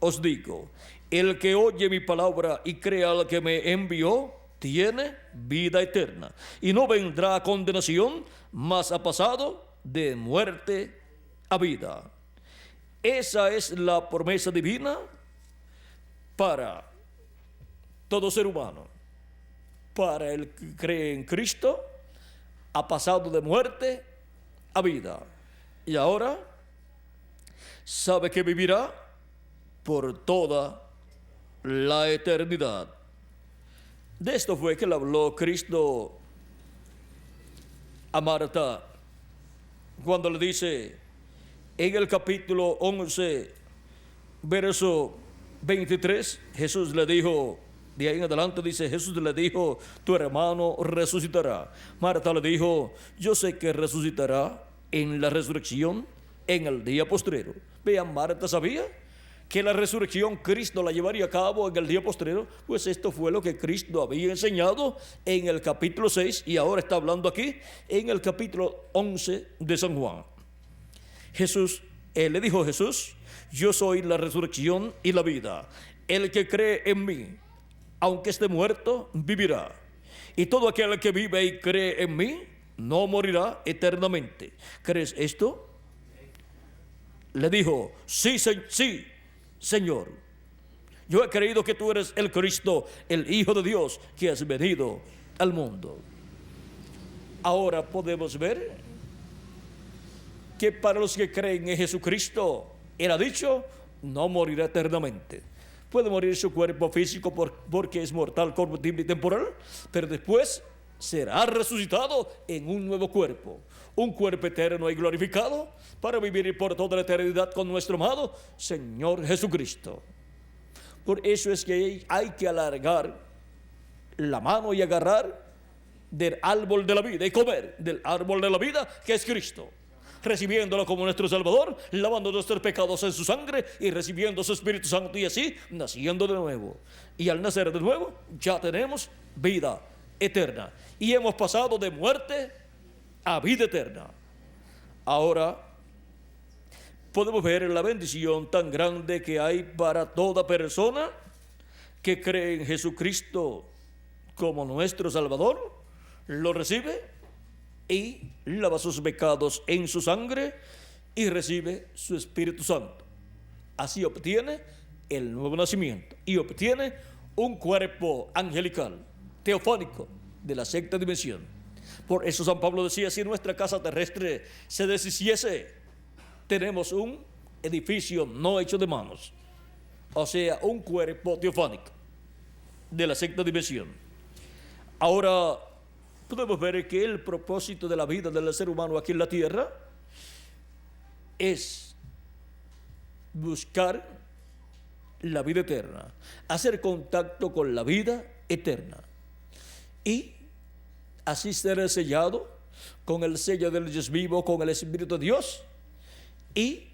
os digo, el que oye mi palabra y crea al que me envió, tiene vida eterna, y no vendrá a condenación, mas ha pasado de muerte a vida. Esa es la promesa divina para todo ser humano. Para el que cree en Cristo, ha pasado de muerte a vida. Y ahora sabe que vivirá por toda la eternidad. De esto fue que le habló Cristo a Marta cuando le dice en el capítulo 11, verso 23, Jesús le dijo, de ahí en adelante dice, Jesús le dijo: tu hermano resucitará. Marta le dijo: yo sé que resucitará en la resurrección en el día postrero. Vean, Marta sabía que la resurrección Cristo la llevaría a cabo en el día postrero, pues esto fue lo que Cristo había enseñado en el capítulo 6 y ahora está hablando aquí en el capítulo 11 de San Juan. Le dijo Jesús: yo soy la resurrección y la vida. El que cree en mí, aunque esté muerto, vivirá. Y todo aquel que vive y cree en mí, no morirá eternamente. ¿Crees esto? Le dijo: sí, Señor. Yo he creído que tú eres el Cristo, el Hijo de Dios, que has venido al mundo. Ahora podemos ver que para los que creen en Jesucristo, Él ha dicho, no morirá eternamente. Puede morir su cuerpo físico porque es mortal, corruptible y temporal, pero después será resucitado en un nuevo cuerpo, un cuerpo eterno y glorificado, para vivir por toda la eternidad con nuestro amado Señor Jesucristo. Por eso es que hay que alargar la mano y agarrar del árbol de la vida y comer del árbol de la vida, que es Cristo, recibiéndolo como nuestro Salvador, lavando nuestros pecados en su sangre y recibiendo su Espíritu Santo, y así naciendo de nuevo. Y al nacer de nuevo ya tenemos vida eterna y hemos pasado de muerte a vida eterna. Ahora podemos ver la bendición tan grande que hay para toda persona que cree en Jesucristo como nuestro Salvador, lo recibe y lava sus pecados en su sangre y recibe su Espíritu Santo. Así obtiene el nuevo nacimiento y obtiene un cuerpo angelical, teofánico, de la sexta dimensión. Por eso San Pablo decía, si nuestra casa terrestre se deshiciese, tenemos un edificio no hecho de manos, o sea, un cuerpo teofánico de la sexta dimensión. Ahora podemos ver que el propósito de la vida del ser humano aquí en la tierra es buscar la vida eterna, hacer contacto con la vida eterna y así ser sellado con el sello del Dios vivo, con el Espíritu de Dios, y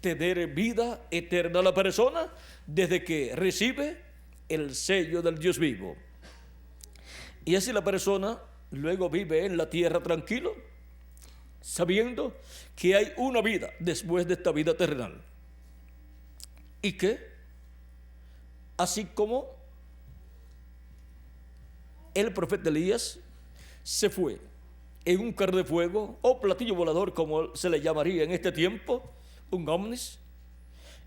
tener vida eterna a la persona desde que recibe el sello del Dios vivo. Y así la persona luego vive en la tierra tranquilo, sabiendo que hay una vida después de esta vida terrenal. Y que, así como el profeta Elías se fue en un carro de fuego o platillo volador, como se le llamaría en este tiempo, un ovnis,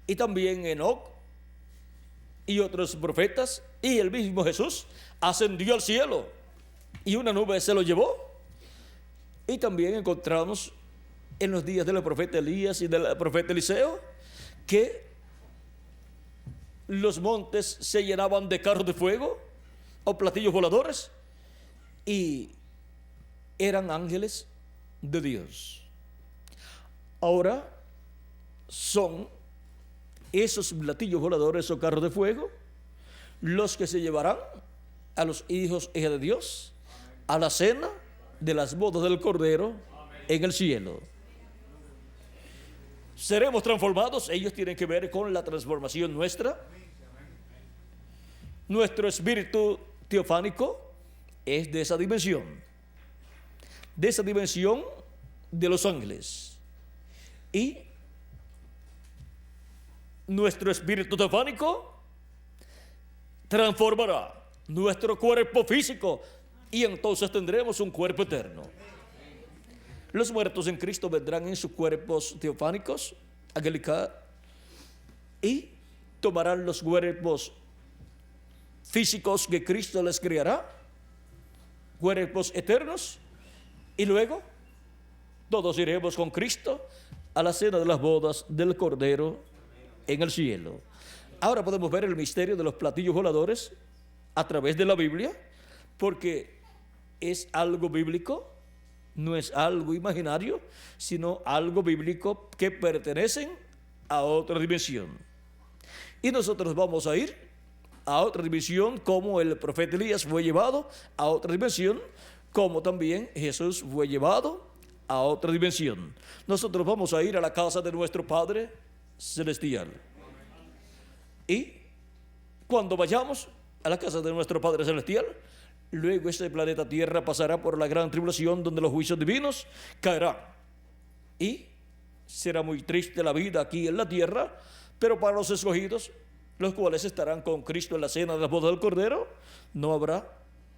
y también Enoc y otros profetas, y el mismo Jesús ascendió al cielo y una nube se lo llevó. Y también encontramos en los días del profeta Elías y del profeta Eliseo que los montes se llenaban de carros de fuego o platillos voladores y eran ángeles de Dios. Ahora son esos platillos voladores o carros de fuego los que se llevarán a los hijos e hijas de Dios a la cena de las bodas del Cordero en el cielo. Seremos transformados. Ellos tienen que ver con la transformación nuestra. Nuestro espíritu teofánico es de esa dimensión de los ángeles, y nuestro espíritu teofánico transformará nuestro cuerpo físico y entonces tendremos un cuerpo eterno. Los muertos en Cristo vendrán en sus cuerpos teofánicos, angelical, y tomarán los cuerpos físicos que Cristo les creará, cuerpos eternos, y luego todos iremos con Cristo a la cena de las bodas del Cordero en el cielo. Ahora podemos ver el misterio de los platillos voladores a través de la Biblia, porque es algo bíblico, no es algo imaginario, sino algo bíblico que pertenecen a otra dimensión. Y nosotros vamos a ir a otra dimensión, como el profeta Elías fue llevado a otra dimensión, como también Jesús fue llevado a otra dimensión. Nosotros vamos a ir a la casa de nuestro Padre Celestial. Y cuando vayamos a la casa de nuestro Padre Celestial, luego este planeta Tierra pasará por la gran tribulación, donde los juicios divinos caerán. Y será muy triste la vida aquí en la tierra, pero para los escogidos, los cuales estarán con Cristo en la cena de las bodas del Cordero, no habrá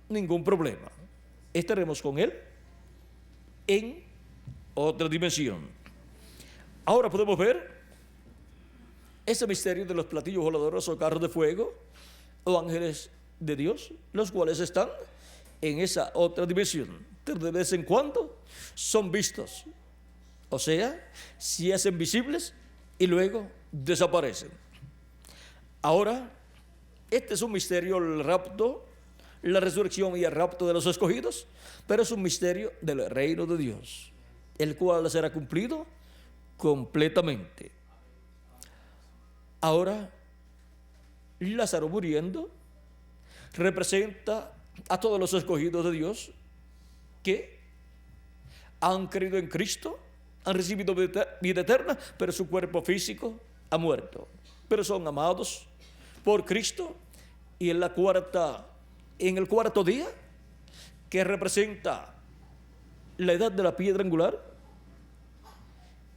ningún problema. Estaremos con Él en otra dimensión. Ahora podemos ver ese misterio de los platillos voladores o carros de fuego o ángeles de Dios, los cuales están en esa otra dimensión. De vez en cuando son vistos, o sea, se hacen visibles y luego desaparecen. Ahora, este es un misterio, el rapto, la resurrección y el rapto de los escogidos, pero es un misterio del reino de Dios, el cual será cumplido completamente. Ahora, Lázaro muriendo representa a todos los escogidos de Dios que han creído en Cristo, han recibido vida eterna, pero su cuerpo físico ha muerto. Pero son amados por Cristo, y en el cuarto día, que representa la edad de la piedra angular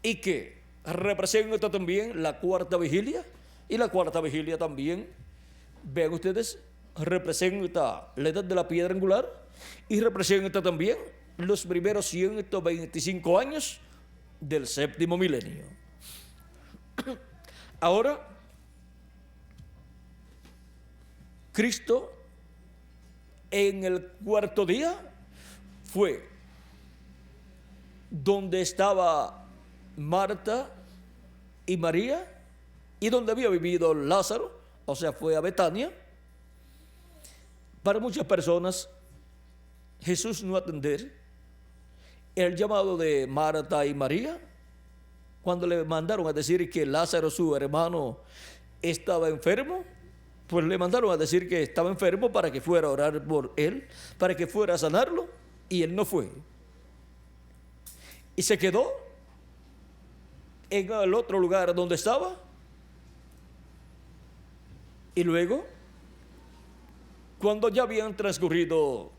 y que representa también la cuarta vigilia, y la cuarta vigilia también, vean ustedes, representa la edad de la piedra angular y representa también los primeros 125 años del séptimo milenio. Ahora, Cristo en el cuarto día fue donde estaba Marta y María y donde había vivido Lázaro, o sea, fue a Betania. Para muchas personas, Jesús no atender el llamado de Marta y María, cuando le mandaron a decir que Lázaro, su hermano, estaba enfermo, pues le mandaron a decir que estaba enfermo para que fuera a orar por él, para que fuera a sanarlo, y él no fue. Y se quedó en el otro lugar donde estaba, y luego, cuando ya habían transcurrido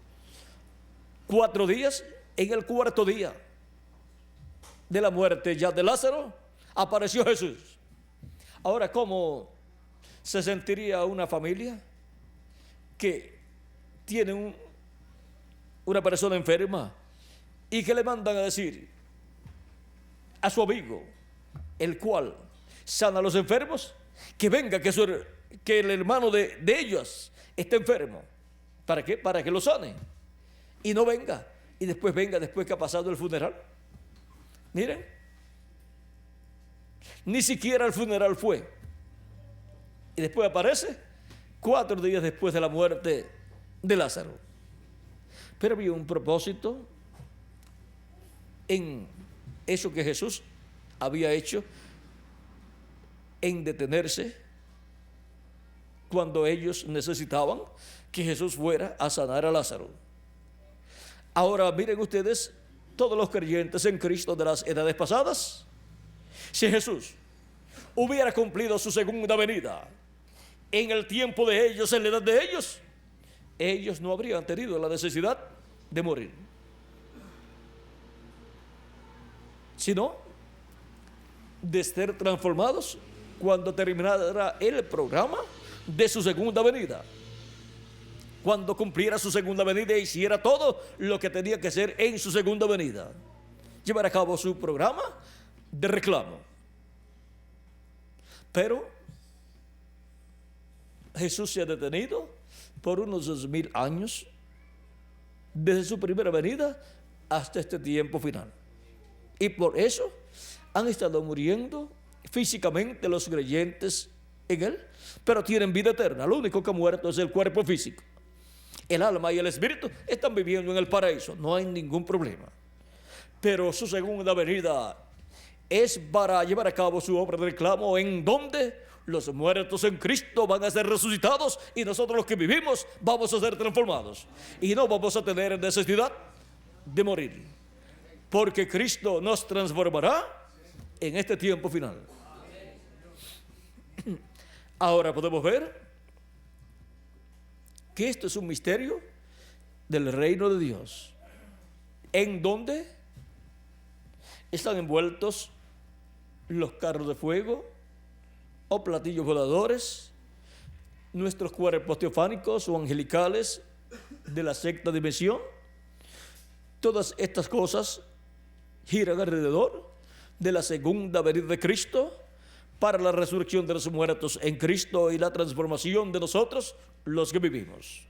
4 días, en el cuarto día de la muerte ya de Lázaro, apareció Jesús. Ahora, ¿cómo se sentiría una familia que tiene una persona enferma y que le mandan a decir a su amigo, el cual sana a los enfermos, que venga, que el hermano de ellos está enfermo? ¿Para qué? Para que lo sane. Y no venga. Y después venga, después que ha pasado el funeral. Miren, ni siquiera el funeral fue. Y después aparece 4 días después de la muerte de Lázaro. Pero había un propósito en eso que Jesús había hecho, en detenerse cuando ellos necesitaban que Jesús fuera a sanar a Lázaro. Ahora miren ustedes, todos los creyentes en Cristo de las edades pasadas, si Jesús hubiera cumplido su segunda venida en el tiempo de ellos, en la edad de ellos no habrían tenido la necesidad de morir, sino de ser transformados cuando terminara el programa de su segunda venida. Cuando cumpliera su segunda venida e hiciera todo lo que tenía que hacer en su segunda venida, llevar a cabo su programa de reclamo. Pero Jesús se ha detenido por unos 2000 años, desde su primera venida hasta este tiempo final. Y por eso han estado muriendo físicamente los creyentes en Él, pero tienen vida eterna. Lo único que ha muerto es el cuerpo físico. El alma y el espíritu están viviendo en el paraíso, no hay ningún problema. Pero su segunda venida es para llevar a cabo su obra de reclamo, en donde los muertos en Cristo van a ser resucitados y nosotros los que vivimos vamos a ser transformados. Y no vamos a tener necesidad de morir, porque Cristo nos transformará en este tiempo final. Ahora podemos ver que esto es un misterio del reino de Dios, en donde están envueltos los carros de fuego o platillos voladores, nuestros cuerpos teofánicos o angelicales de la sexta dimensión. Todas estas cosas giran alrededor de la segunda venida de Cristo, para la resurrección de los muertos en Cristo y la transformación de nosotros, los que vivimos.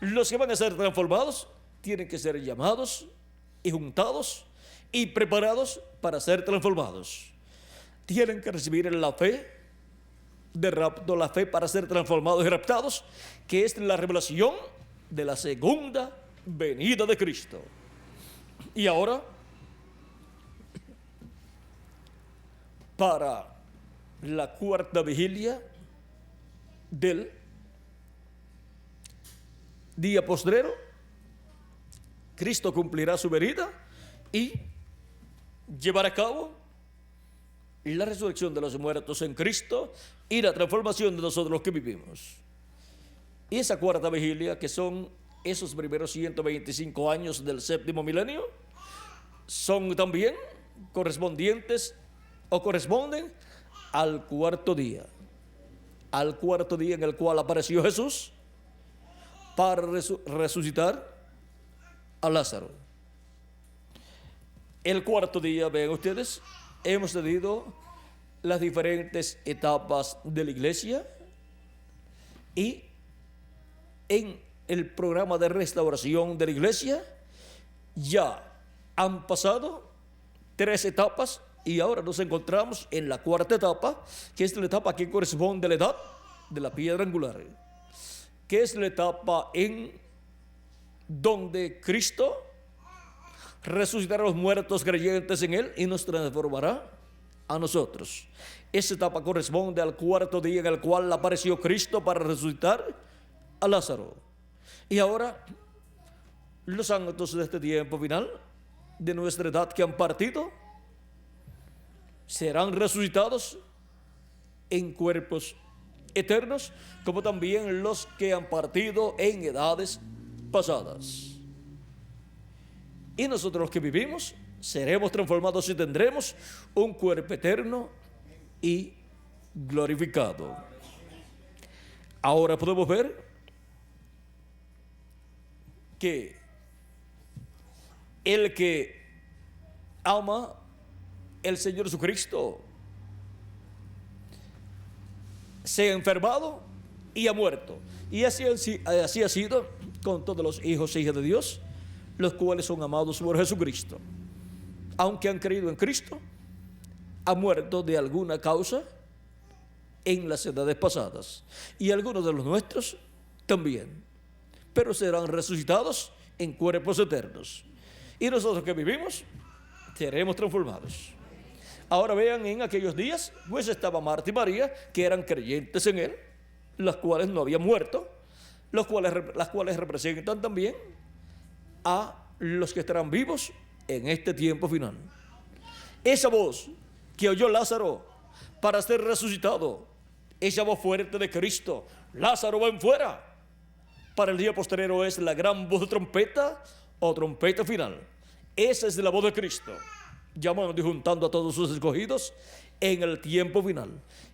Los que van a ser transformados tienen que ser llamados y juntados y preparados para ser transformados. Tienen que recibir la fe de rapto, la fe para ser transformados y raptados, que es la revelación de la segunda venida de Cristo. Y ahora, para la cuarta vigilia del día postrero, Cristo cumplirá su venida y llevará a cabo la resurrección de los muertos en Cristo y la transformación de nosotros los que vivimos. Y esa cuarta vigilia, que son esos primeros 125 años del séptimo milenio, son también correspondientes o corresponden al cuarto día en el cual apareció Jesús para resucitar a Lázaro. El cuarto día, vean ustedes, hemos tenido las diferentes etapas de la iglesia y en el programa de restauración de la iglesia ya han pasado 3 etapas y ahora nos encontramos en la cuarta etapa, que es la etapa que corresponde a la edad de la piedra angular, que es la etapa en donde Cristo resucitará a los muertos creyentes en Él y nos transformará a nosotros. Esa etapa corresponde al cuarto día en el cual apareció Cristo para resucitar a Lázaro. Y ahora, los santos de este tiempo final, de nuestra edad que han partido, serán resucitados en cuerpos eternos, como también los que han partido en edades pasadas. Y nosotros los que vivimos seremos transformados y tendremos un cuerpo eterno y glorificado. Ahora podemos ver que el que ama el Señor Jesucristo se ha enfermado y ha muerto. Y así ha sido con todos los hijos e hijas de Dios, los cuales son amados por Jesucristo. Aunque han creído en Cristo, han muerto de alguna causa en las edades pasadas. Y algunos de los nuestros también. Pero serán resucitados en cuerpos eternos. Y nosotros que vivimos, seremos transformados. Ahora vean, en aquellos días, pues estaba Marta y María, que eran creyentes en Él, las cuales no habían muerto, las cuales representan también a los que estarán vivos en este tiempo final. Esa voz que oyó Lázaro para ser resucitado, esa voz fuerte de Cristo, Lázaro ven fuera, para el día postrero es la gran voz de trompeta o trompeta final. Esa es la voz de Cristo, llamando y juntando a todos sus escogidos en el tiempo final.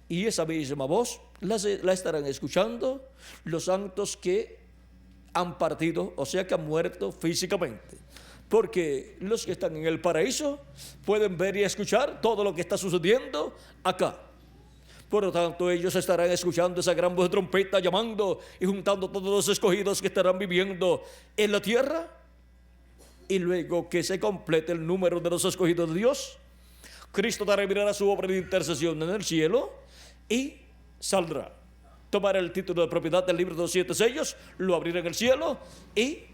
Y esa misma voz la estarán escuchando los santos que han partido, o sea que han muerto físicamente. Porque los que están en el paraíso pueden ver y escuchar todo lo que está sucediendo acá. Por lo tanto, ellos estarán escuchando esa gran voz de trompeta, llamando y juntando todos los escogidos que estarán viviendo en la tierra. Y luego que se complete el número de los escogidos de Dios, Cristo terminará su obra de intercesión en el cielo y saldrá. Tomará el título de propiedad del libro de los 7 sellos, lo abrirá en el cielo y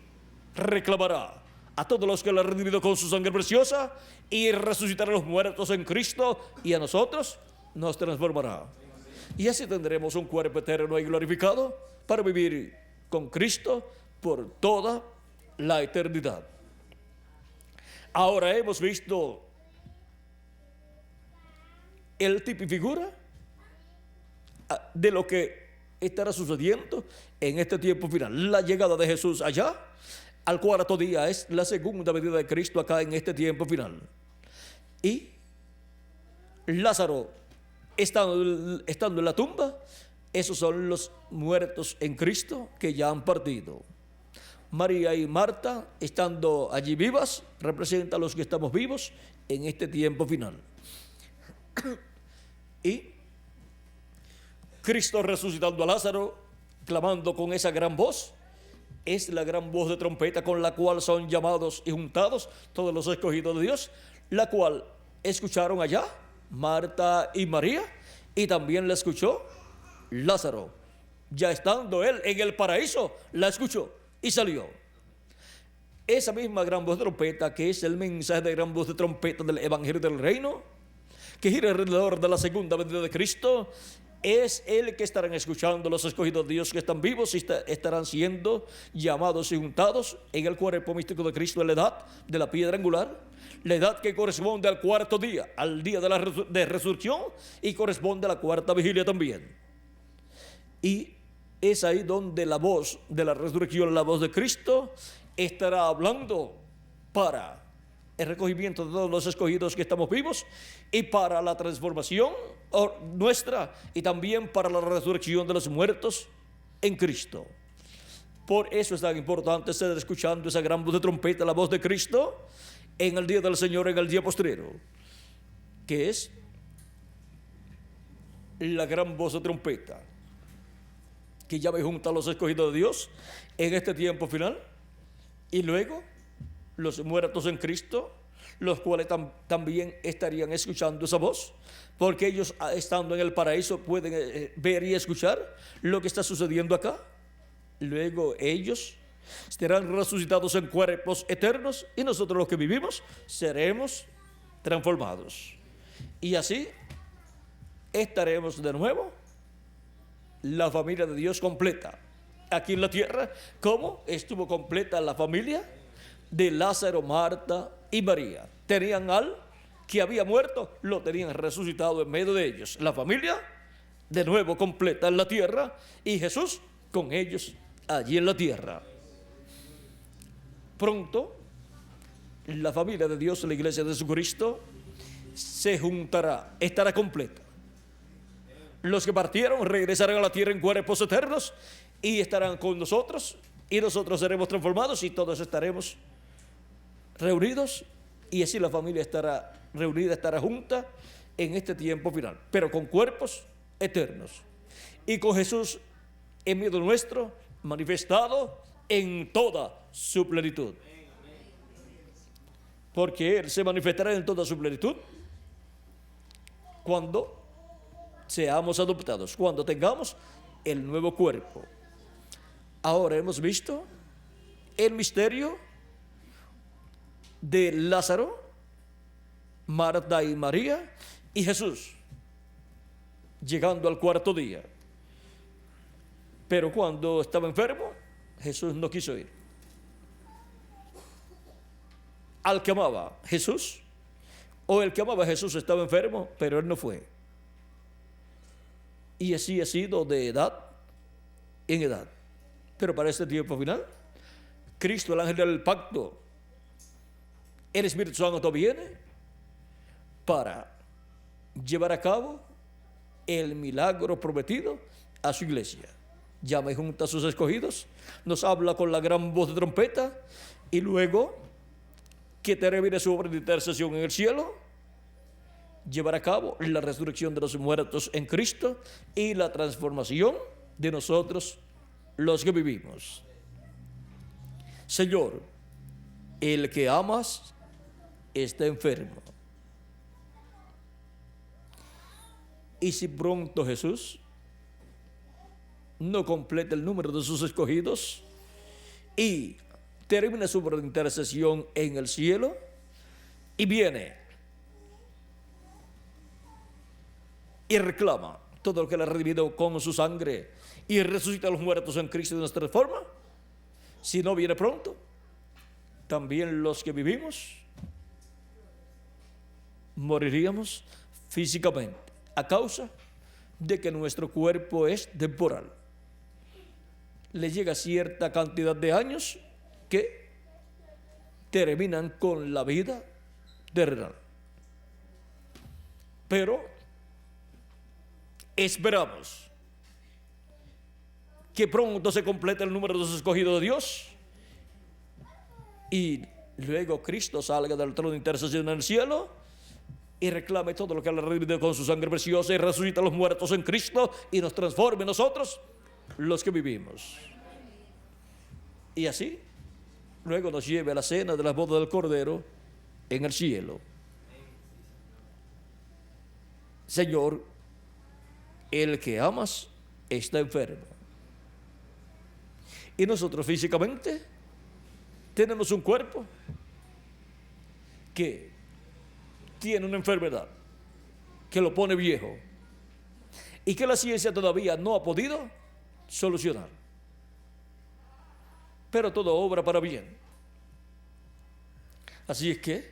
reclamará a todos los que lo han redimido con su sangre preciosa y resucitará a los muertos en Cristo y a nosotros nos transformará. Y así tendremos un cuerpo eterno y glorificado para vivir con Cristo por toda la eternidad. Ahora hemos visto el tipo y figura de lo que estará sucediendo en este tiempo final. La llegada de Jesús allá al cuarto día es la segunda venida de Cristo acá en este tiempo final. Y Lázaro estando en la tumba, esos son los muertos en Cristo que ya han partido. María y Marta, estando allí vivas, representan a los que estamos vivos en este tiempo final. Y Cristo resucitando a Lázaro, clamando con esa gran voz, es la gran voz de trompeta con la cual son llamados y juntados todos los escogidos de Dios, la cual escucharon allá Marta y María, y también la escuchó Lázaro. Ya estando él en el paraíso, la escuchó y salió. Esa misma gran voz de trompeta, que es el mensaje de gran voz de trompeta del Evangelio del Reino, que gira alrededor de la segunda venida de Cristo, es el que estarán escuchando los escogidos de Dios que están vivos y estarán siendo llamados y juntados en el cuerpo místico de Cristo en la edad de la piedra angular, la edad que corresponde al cuarto día, al día de la resurrección, y corresponde a la cuarta vigilia también. Y es ahí donde la voz de la resurrección, la voz de Cristo, estará hablando para el recogimiento de todos los escogidos que estamos vivos y para la transformación nuestra y también para la resurrección de los muertos en Cristo. Por eso es tan importante estar escuchando esa gran voz de trompeta, la voz de Cristo, en el día del Señor, en el día postrero, que es la gran voz de trompeta que llama y junta a los escogidos de Dios en este tiempo final, y luego los muertos en Cristo, los cuales también estarían escuchando esa voz, porque ellos, estando en el paraíso, pueden ver y escuchar lo que está sucediendo acá. Luego ellos serán resucitados en cuerpos eternos, y nosotros los que vivimos seremos transformados, y así estaremos de nuevo la familia de Dios completa aquí en la tierra, como estuvo completa la familia de Lázaro, Marta y María. Tenían al que había muerto, lo tenían resucitado en medio de ellos. La familia de nuevo completa en la tierra, y Jesús con ellos allí en la tierra. Pronto la familia de Dios, la iglesia de Jesucristo, se juntará, estará completa. Los que partieron regresarán a la tierra en cuerpos eternos y estarán con nosotros, y nosotros seremos transformados y todos estaremos reunidos, y así la familia estará reunida, estará junta en este tiempo final, pero con cuerpos eternos y con Jesús en medio nuestro, manifestado en toda su plenitud, porque Él se manifestará en toda su plenitud cuando seamos adoptados, cuando tengamos el nuevo cuerpo. Ahora hemos visto el misterio de Lázaro, Marta y María y Jesús llegando al cuarto día. Pero cuando estaba enfermo, Jesús no quiso ir. Al que amaba Jesús, o el que amaba a Jesús estaba enfermo, pero él no fue. Y así ha sido de edad en edad. Pero para este tiempo final, Cristo, el ángel del pacto, el Espíritu Santo viene para llevar a cabo el milagro prometido a su iglesia. Llama y junta a sus escogidos, nos habla con la gran voz de trompeta, y luego que termine su obra de intercesión en el cielo, llevará a cabo la resurrección de los muertos en Cristo y la transformación de nosotros los que vivimos. Señor, el que amas está enfermo. Y si pronto Jesús no completa el número de sus escogidos y termina su obra de intercesión en el cielo y viene y reclama todo lo que le ha redimido con su sangre y resucita a los muertos en Cristo de nuestra forma, si no viene pronto, también los que vivimos moriríamos físicamente a causa de que nuestro cuerpo es temporal. Le llega cierta cantidad de años que terminan con la vida terrenal. Pero esperamos que pronto se complete el número de los escogidos de Dios y luego Cristo salga del trono de intercesión en el cielo y reclame todo lo que Él ha redimido con su sangre preciosa y resucita a los muertos en Cristo y nos transforme nosotros los que vivimos. Y así, luego nos lleve a la cena de las bodas del Cordero en el cielo. Señor, el que amas está enfermo. Y nosotros físicamente tenemos un cuerpo que tiene una enfermedad, que lo pone viejo y que la ciencia todavía no ha podido solucionar. Pero todo obra para bien. Así es que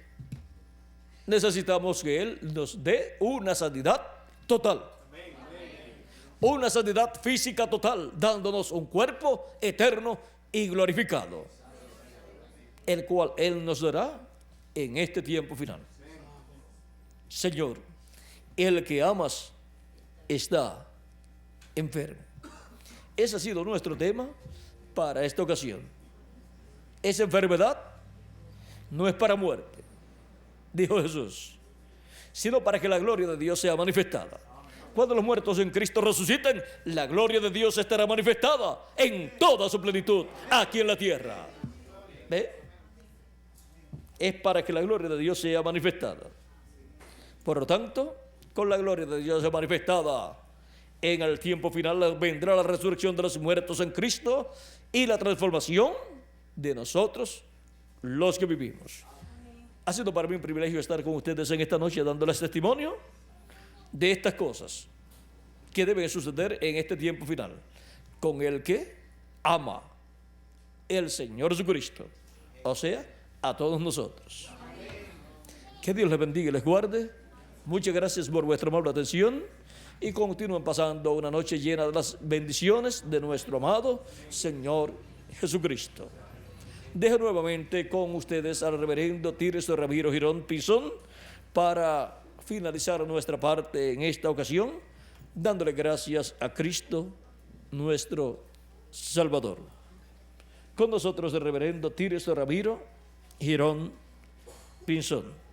necesitamos que Él nos dé una sanidad total. Una sanidad física total, dándonos un cuerpo eterno y glorificado, el cual Él nos dará en este tiempo final. Señor, el que amas está enfermo. Ese ha sido nuestro tema para esta ocasión. Esa enfermedad no es para muerte, dijo Jesús, sino para que la gloria de Dios sea manifestada. Cuando los muertos en Cristo resuciten, la gloria de Dios estará manifestada en toda su plenitud aquí en la tierra. ¿Ve? Es para que la gloria de Dios sea manifestada. Por lo tanto, con la gloria de Dios sea manifestada, en el tiempo final vendrá la resurrección de los muertos en Cristo y la transformación de nosotros, los que vivimos. Ha sido para mí un privilegio estar con ustedes en esta noche dándoles testimonio de estas cosas que deben suceder en este tiempo final, con el que ama el Señor Jesucristo, o sea, a todos nosotros. Que Dios les bendiga y les guarde. Muchas gracias por vuestra amable atención y continúen pasando una noche llena de las bendiciones de nuestro amado Señor Jesucristo. Dejo nuevamente con ustedes al reverendo Tirso Ramiro Girón Pinzón para finalizar nuestra parte en esta ocasión, dándole gracias a Cristo, nuestro Salvador. Con nosotros el reverendo Tirso Ramiro Girón Pinzón.